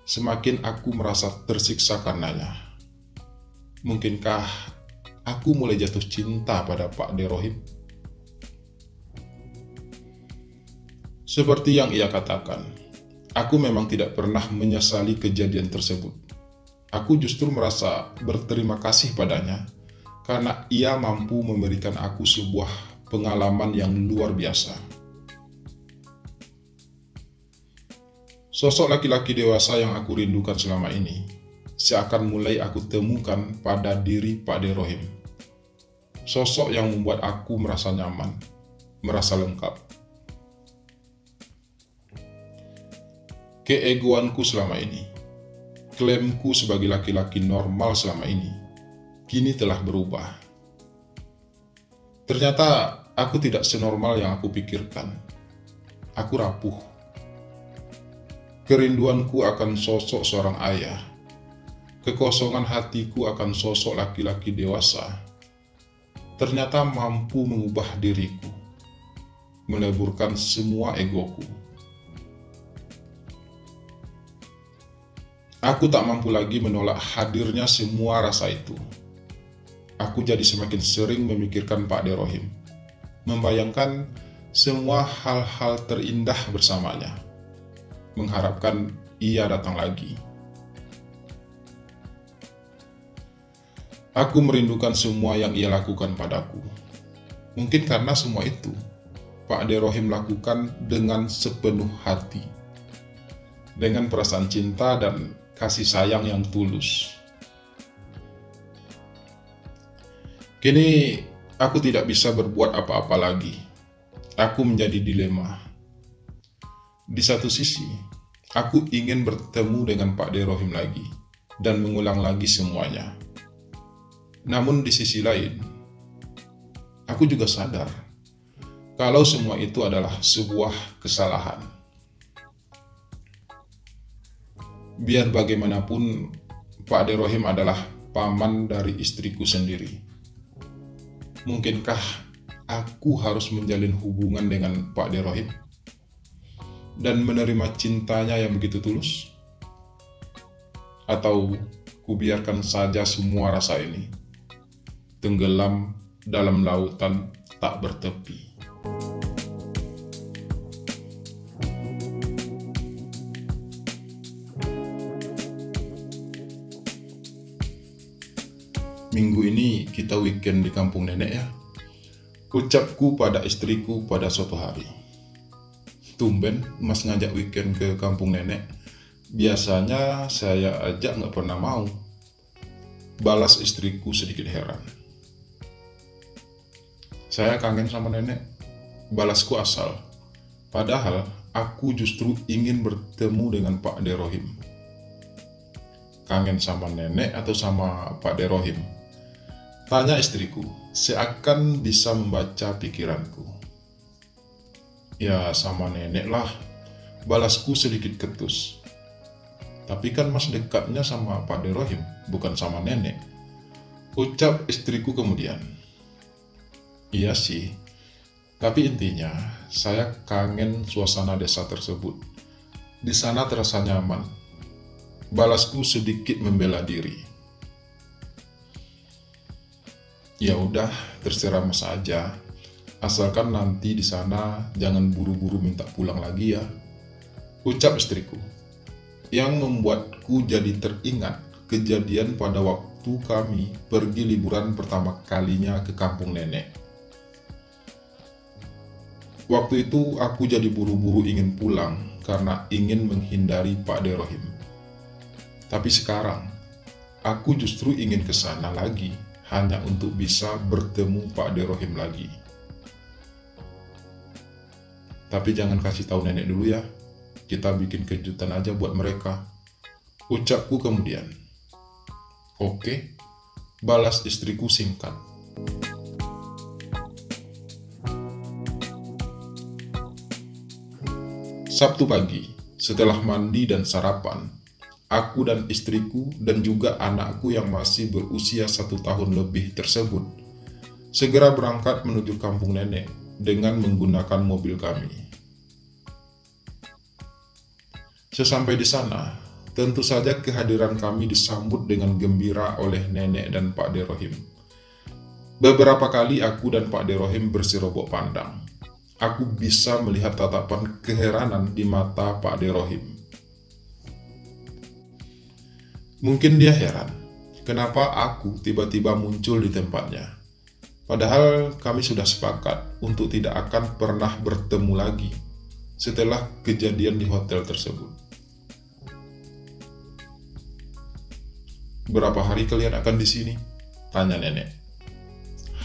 semakin aku merasa tersiksa karenanya. Mungkinkah aku mulai jatuh cinta pada Pak De Rohim? Seperti yang ia katakan, aku memang tidak pernah menyesali kejadian tersebut. Aku justru merasa berterima kasih padanya karena ia mampu memberikan aku sebuah pengalaman yang luar biasa. Sosok laki-laki dewasa yang aku rindukan selama ini seakan mulai aku temukan pada diri Pak De Rohim. Sosok yang membuat aku merasa nyaman, merasa lengkap. Keegoanku selama ini, klaimku sebagai laki-laki normal selama ini, kini telah berubah. Ternyata aku tidak senormal yang aku pikirkan. Aku rapuh. Kerinduanku akan sosok seorang ayah. Kekosongan hatiku akan sosok laki-laki dewasa. Ternyata mampu mengubah diriku, meleburkan semua egoku. Aku tak mampu lagi menolak hadirnya semua rasa itu. Aku jadi semakin sering memikirkan Pak De Rohim, membayangkan semua hal-hal terindah bersamanya, mengharapkan ia datang lagi. Aku merindukan semua yang ia lakukan padaku. Mungkin karena semua itu, Pak De Rohim lakukan dengan sepenuh hati, dengan perasaan cinta dan kasih sayang yang tulus. Kini aku tidak bisa berbuat apa-apa lagi. Aku menjadi dilema. Di satu sisi, aku ingin bertemu dengan Pak De Rohim lagi dan mengulang lagi semuanya. Namun di sisi lain, aku juga sadar kalau semua itu adalah sebuah kesalahan. Biar bagaimanapun, Pak De Rohim adalah paman dari istriku sendiri. Mungkinkah aku harus menjalin hubungan dengan Pak De Rohim dan menerima cintanya yang begitu tulus? Atau kubiarkan saja semua rasa ini tenggelam dalam lautan tak bertepi? Minggu ini kita weekend di kampung nenek ya. Ucapku pada istriku pada suatu hari. Tumben Mas ngajak weekend ke kampung nenek. Biasanya saya ajak nggak pernah mau. Balas istriku sedikit heran. Saya kangen sama nenek. Balasku asal. Padahal aku justru ingin bertemu dengan Pak De Rohim. Kangen sama nenek atau sama Pak De Rohim? Tanya istriku, seakan bisa membaca pikiranku. Ya sama nenek lah, balasku sedikit ketus. Tapi kan mas dekatnya sama Pak De Rohim, bukan sama nenek, ucap istriku kemudian. Iya sih, tapi intinya saya kangen suasana desa tersebut. Di sana terasa nyaman. Balasku sedikit membela diri. Ya udah, terserah mas aja. Asalkan nanti di sana jangan buru-buru minta pulang lagi ya, ucap istriku. Yang membuatku jadi teringat kejadian pada waktu kami pergi liburan pertama kalinya ke kampung nenek. Waktu itu aku jadi buru-buru ingin pulang karena ingin menghindari Pak De Rohim. Tapi sekarang, aku justru ingin ke sana lagi hanya untuk bisa bertemu Pak De Rohim lagi. Tapi jangan kasih tahu nenek dulu ya. Kita bikin kejutan aja buat mereka, ucapku kemudian. Oke, balas istriku singkat. Sabtu pagi, setelah mandi dan sarapan, aku dan istriku dan juga anakku yang masih berusia 1 tahun lebih tersebut segera berangkat menuju kampung nenek dengan menggunakan mobil kami. Sesampai di sana, tentu saja kehadiran kami disambut dengan gembira oleh nenek dan Pak De Rohim. Beberapa kali aku dan Pak De Rohim bersirobok pandang. Aku bisa melihat tatapan keheranan di mata Pak De Rohim. Mungkin dia heran, kenapa aku tiba-tiba muncul di tempatnya. Padahal kami sudah sepakat untuk tidak akan pernah bertemu lagi setelah kejadian di hotel tersebut. Berapa hari kalian akan di sini? Tanya nenek.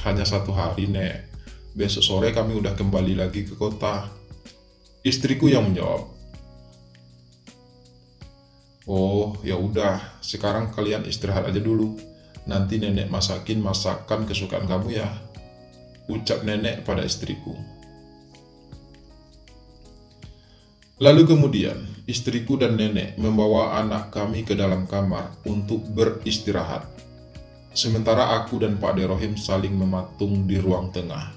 Hanya 1 hari, Nek. Besok sore kami udah kembali lagi ke kota. Istriku yang menjawab. Oh, ya udah. Sekarang kalian istirahat aja dulu. Nanti nenek masakin masakan kesukaan kamu ya, ucap nenek pada istriku. Lalu kemudian, istriku dan nenek membawa anak kami ke dalam kamar untuk beristirahat. Sementara aku dan Pak De Rohim saling mematung di ruang tengah.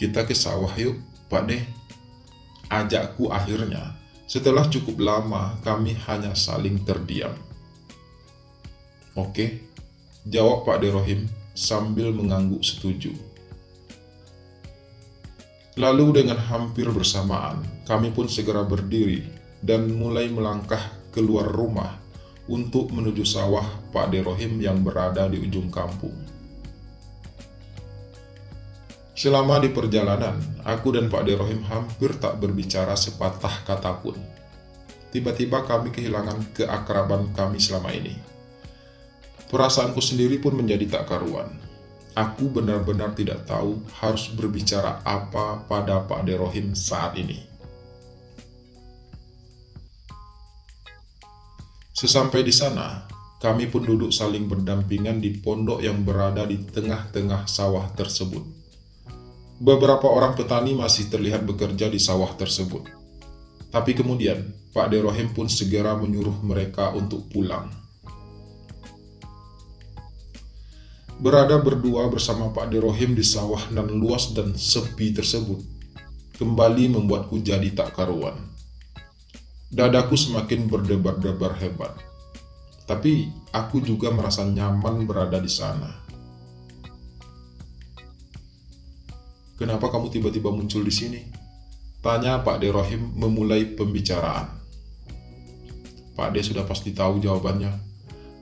Kita ke sawah yuk, Pak De. Ajakku akhirnya, setelah cukup lama kami hanya saling terdiam. Oke, jawab Pak De Rohim sambil mengangguk setuju. Lalu dengan hampir bersamaan, kami pun segera berdiri dan mulai melangkah keluar rumah untuk menuju sawah Pak De Rohim yang berada di ujung kampung. Selama di perjalanan, aku dan Pak De Rohim hampir tak berbicara sepatah kata pun. Tiba-tiba kami kehilangan keakraban kami selama ini. Perasaanku sendiri pun menjadi tak karuan. Aku benar-benar tidak tahu harus berbicara apa pada Pak De Rohim saat ini. Sesampai di sana, kami pun duduk saling berdampingan di pondok yang berada di tengah-tengah sawah tersebut. Beberapa orang petani masih terlihat bekerja di sawah tersebut. Tapi kemudian, Pak De Rohim pun segera menyuruh mereka untuk pulang. Berada berdua bersama Pak De Rohim di sawah nan luas dan sepi tersebut kembali membuatku jadi tak karuan. Dadaku semakin berdebar-debar hebat. Tapi aku juga merasa nyaman berada di sana. Kenapa kamu tiba-tiba muncul di sini? Tanya Pak De Rohim memulai pembicaraan. Pak De sudah pasti tahu jawabannya.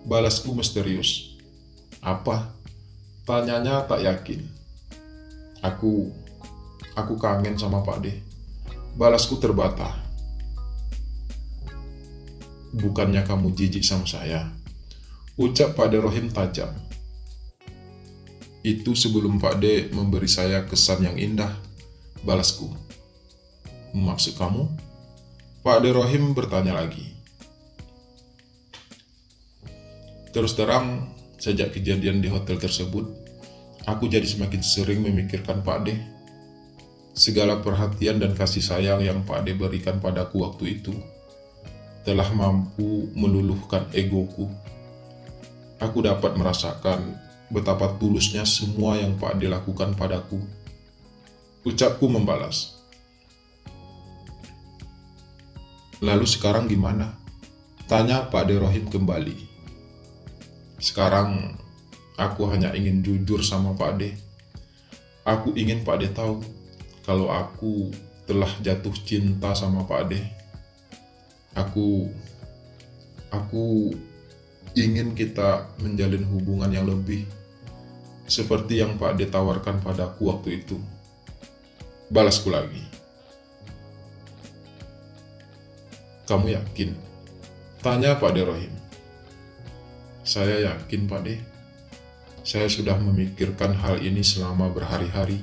Balasku misterius. Apa? Tanyanya tak yakin. Aku kangen sama Pak De. Balasku terbata. Bukannya kamu jijik sama saya? Ucap Pak De Rohim tajam. Itu sebelum Pak De memberi saya kesan yang indah. Balasku. Maksud kamu? Pak De Rohim bertanya lagi. Terus terang, sejak kejadian di hotel tersebut, aku jadi semakin sering memikirkan Pak De. Segala perhatian dan kasih sayang yang Pak Ade berikan padaku waktu itu telah mampu meluluhkan egoku. Aku dapat merasakan betapa tulusnya semua yang Pak Ade lakukan padaku. Ucapku membalas. Lalu sekarang gimana? Tanya Pak Ade Rohim kembali. Sekarang aku hanya ingin jujur sama Pak Ade. Aku ingin Pak Ade tahu kalau aku telah jatuh cinta sama Pak Ade. Aku ingin kita menjalin hubungan yang lebih seperti yang Pak Ade tawarkan padaku waktu itu. Balasku lagi. Kamu yakin? Tanya Pak Ade Rohim. Saya yakin Pak Ade. Saya sudah memikirkan hal ini selama berhari-hari.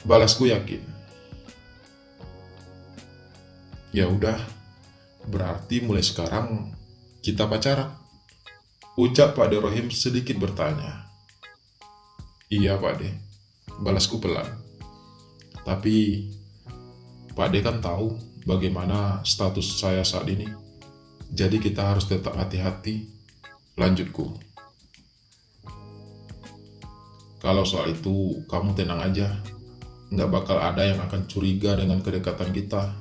Balasku yakin. Ya udah, berarti mulai sekarang kita pacaran. Ucap Pak Ade Rohim sedikit bertanya. Iya Pak Ade, balasku pelan. Tapi Pak Ade kan tahu bagaimana status saya saat ini. Jadi kita harus tetap hati-hati. Lanjutku. Kalau soal itu kamu tenang aja. Nggak bakal ada yang akan curiga dengan kedekatan kita.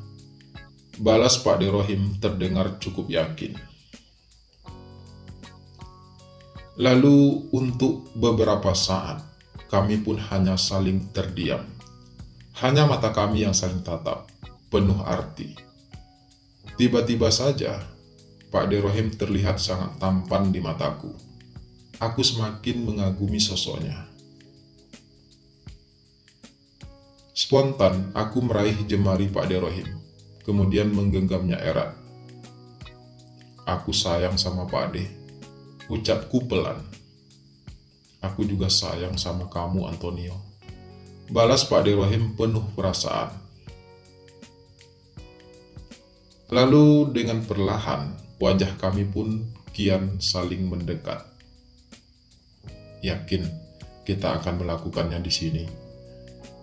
Balas Pak Ade Rohim terdengar cukup yakin. Lalu untuk beberapa saat, kami pun hanya saling terdiam. Hanya mata kami yang saling tatap, penuh arti. Tiba-tiba saja, Pak Ade Rohim terlihat sangat tampan di mataku. Aku semakin mengagumi sosoknya. Spontan, aku meraih jemari Pak Ade Rohim, kemudian menggenggamnya erat. Aku sayang sama Pak Ade, ucapku pelan. Aku juga sayang sama kamu, Antonio. Balas Pak Ade Rohim penuh perasaan. Lalu dengan perlahan, wajah kami pun kian saling mendekat. Yakin kita akan melakukannya di sini?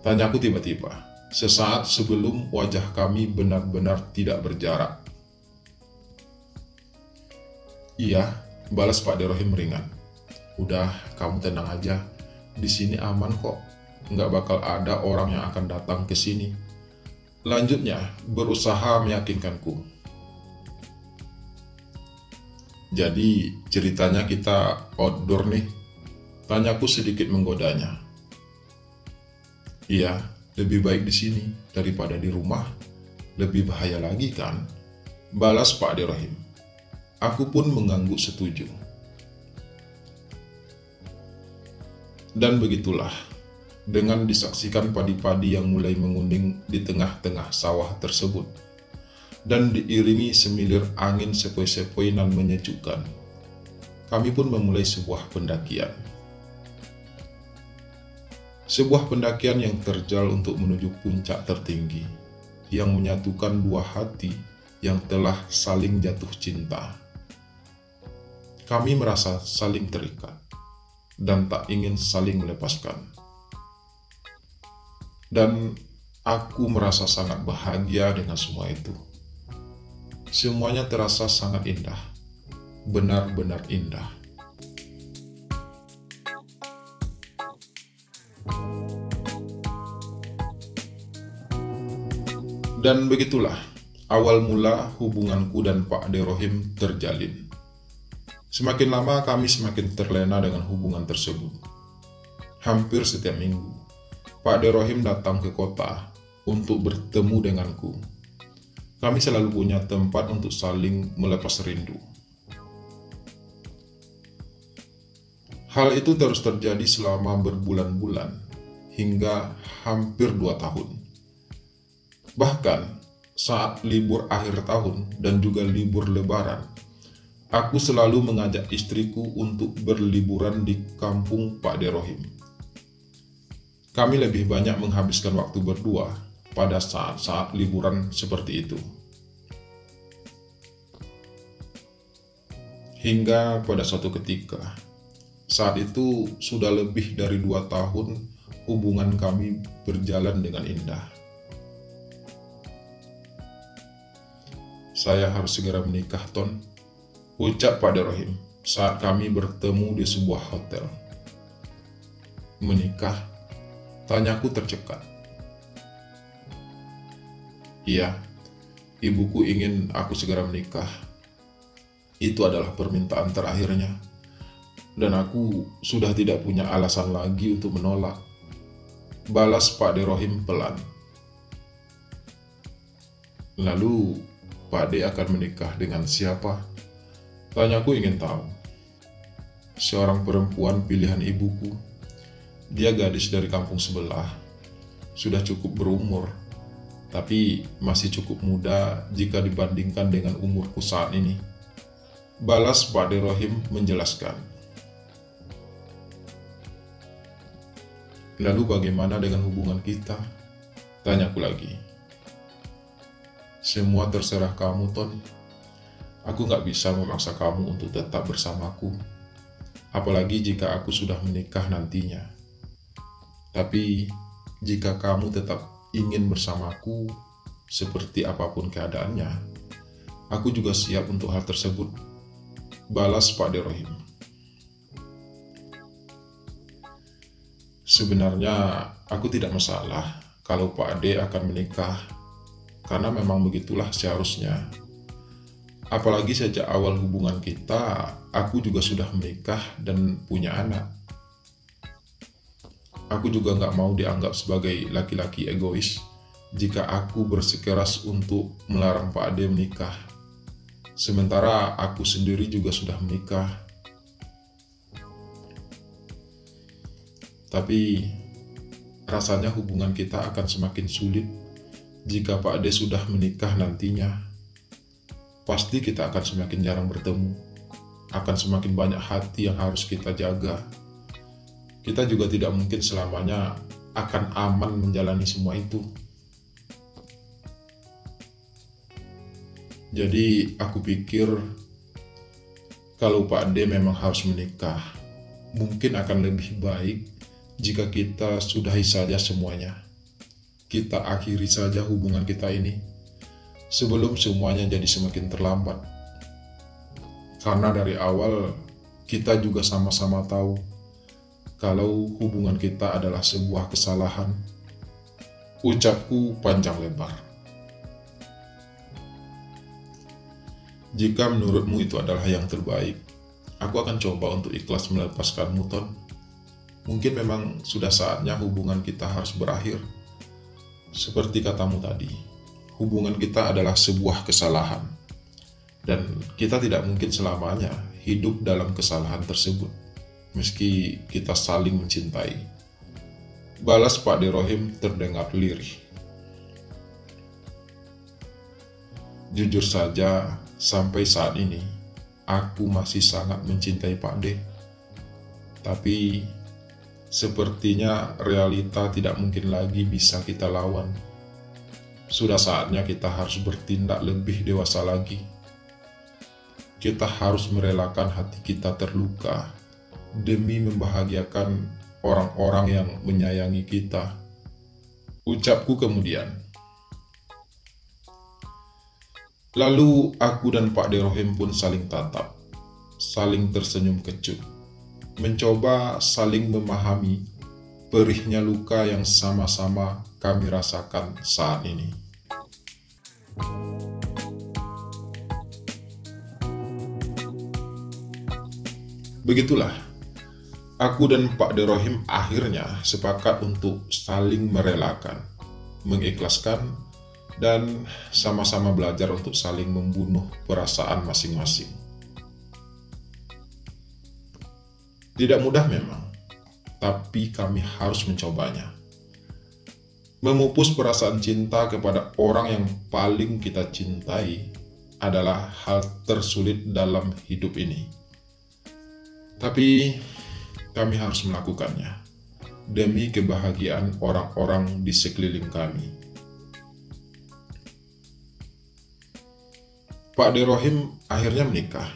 Tanyaku tiba-tiba, sesaat sebelum wajah kami benar-benar tidak berjarak. Iya, balas Pak Ade Rohim ringan. Udah, kamu tenang aja. Di sini aman kok. Nggak bakal ada orang yang akan datang ke sini. Lanjutnya, berusaha meyakinkanku. Jadi, ceritanya kita outdoor nih. Tanyaku sedikit menggodanya. Iya, lebih baik di sini daripada di rumah. Lebih bahaya lagi kan? Balas Pak Ade Rohim. Aku pun mengangguk setuju. Dan begitulah, dengan disaksikan padi-padi yang mulai menguning di tengah-tengah sawah tersebut, dan diiringi semilir angin sepoi-sepoi nan menyejukkan, kami pun memulai sebuah pendakian. Sebuah pendakian yang terjal untuk menuju puncak tertinggi, yang menyatukan dua hati yang telah saling jatuh cinta. Kami merasa saling terikat, dan tak ingin saling melepaskan. Dan aku merasa sangat bahagia dengan semua itu. Semuanya terasa sangat indah, benar-benar indah. Dan begitulah awal mula hubunganku dan Pak Ade Rohim terjalin. Semakin lama kami semakin terlena dengan hubungan tersebut. Hampir setiap minggu, Pak Ade Rohim datang ke kota untuk bertemu denganku. Kami selalu punya tempat untuk saling melepas rindu. Hal itu terus terjadi selama berbulan-bulan, hingga hampir 2 tahun. Bahkan saat libur akhir tahun dan juga libur lebaran, aku selalu mengajak istriku untuk berliburan di kampung Pak Ade Rohim. Kami lebih banyak menghabiskan waktu berdua pada saat-saat liburan seperti itu. Hingga pada suatu ketika, saat itu sudah lebih dari 2 tahun hubungan kami berjalan dengan indah. Saya harus segera menikah, Ton, ucap Pak De Rohim saat kami bertemu di sebuah hotel. Menikah? Tanyaku tercekat. Iya, ibuku ingin aku segera menikah. Itu adalah permintaan terakhirnya. Dan aku sudah tidak punya alasan lagi untuk menolak. Balas Pak De Rohim pelan. Lalu, Pak De akan menikah dengan siapa? Tanyaku ingin tahu. Seorang perempuan pilihan ibuku. Dia gadis dari kampung sebelah. Sudah cukup berumur, tapi masih cukup muda jika dibandingkan dengan umurku saat ini. Balas Pak De Rohim menjelaskan. Lalu bagaimana dengan hubungan kita? Tanyaku lagi. Semua terserah kamu, Ton. Aku gak bisa memaksa kamu untuk tetap bersamaku. Apalagi jika aku sudah menikah nantinya. Tapi, jika kamu tetap ingin bersamaku, seperti apapun keadaannya, aku juga siap untuk hal tersebut. Balas Pak De Rohim. Sebenarnya, aku tidak masalah kalau Pak De akan menikah, karena memang begitulah seharusnya. Apalagi sejak awal hubungan kita, aku juga sudah menikah dan punya anak. Aku juga gak mau dianggap sebagai laki-laki egois jika aku bersikeras untuk melarang Pak Ade menikah. Sementara aku sendiri juga sudah menikah. Tapi rasanya hubungan kita akan semakin sulit jika Pak Ade sudah menikah nantinya. Pasti kita akan semakin jarang bertemu, akan semakin banyak hati yang harus kita jaga. Kita juga tidak mungkin selamanya akan aman menjalani semua itu. Jadi aku pikir kalau Pak D memang harus menikah, mungkin akan lebih baik jika kita sudahi saja semuanya. Kita akhiri saja hubungan kita ini sebelum semuanya jadi semakin terlambat. Karena dari awal kita juga sama-sama tahu kalau hubungan kita adalah sebuah kesalahan. Ucapku panjang lebar. Jika menurutmu itu adalah yang terbaik, aku akan coba untuk ikhlas melepaskanmu, Ton. Mungkin memang sudah saatnya hubungan kita harus berakhir. Seperti katamu tadi, hubungan kita adalah sebuah kesalahan, dan kita tidak mungkin selamanya hidup dalam kesalahan tersebut, meski kita saling mencintai. Balas Pak De Rohim terdengar lirih. Jujur saja, sampai saat ini, aku masih sangat mencintai Pak De. Tapi, sepertinya realita tidak mungkin lagi bisa kita lawan. Sudah saatnya kita harus bertindak lebih dewasa lagi. Kita harus merelakan hati kita terluka demi membahagiakan orang-orang yang menyayangi kita. Ucapku kemudian. Lalu aku dan Pak De Rohim pun saling tatap, saling tersenyum kecut, mencoba saling memahami perihnya luka yang sama-sama kami rasakan saat ini. Begitulah, aku dan Pak De Rohim akhirnya sepakat untuk saling merelakan, mengikhlaskan, dan sama-sama belajar untuk saling membunuh perasaan masing-masing. Tidak mudah memang, tapi kami harus mencobanya. Memupus perasaan cinta kepada orang yang paling kita cintai adalah hal tersulit dalam hidup ini. Tapi kami harus melakukannya demi kebahagiaan orang-orang di sekeliling kami. Pak De Rohim akhirnya menikah,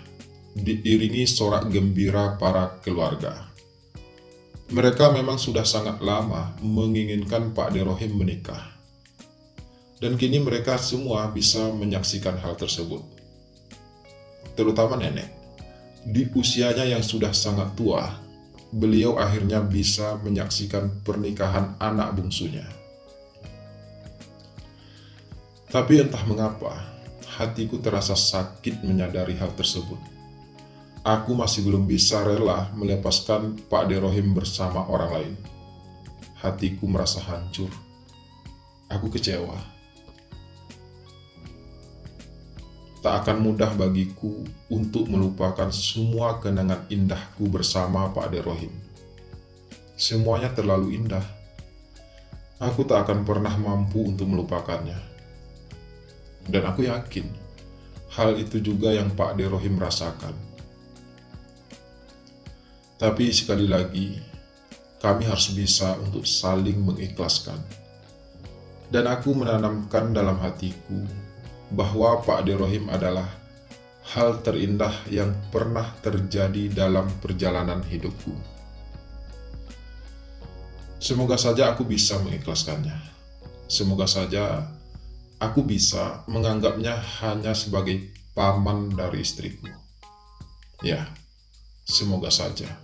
diiringi sorak gembira para keluarga. Mereka memang sudah sangat lama menginginkan Pak De Rohim menikah. Dan kini mereka semua bisa menyaksikan hal tersebut. Terutama nenek. Di usianya yang sudah sangat tua, beliau akhirnya bisa menyaksikan pernikahan anak bungsunya. Tapi entah mengapa, hatiku terasa sakit menyadari hal tersebut. Aku masih belum bisa rela melepaskan Pak De Rohim bersama orang lain. Hatiku merasa hancur. Aku kecewa. Tak akan mudah bagiku untuk melupakan semua kenangan indahku bersama Pak De Rohim. Semuanya terlalu indah. Aku tak akan pernah mampu untuk melupakannya. Dan aku yakin, hal itu juga yang Pak De Rohim rasakan. Tapi sekali lagi, kami harus bisa untuk saling mengikhlaskan. Dan aku menanamkan dalam hatiku bahwa Pak De Rohim adalah hal terindah yang pernah terjadi dalam perjalanan hidupku. Semoga saja aku bisa mengikhlaskannya. Semoga saja aku bisa menganggapnya hanya sebagai paman dari istriku. Ya, semoga saja.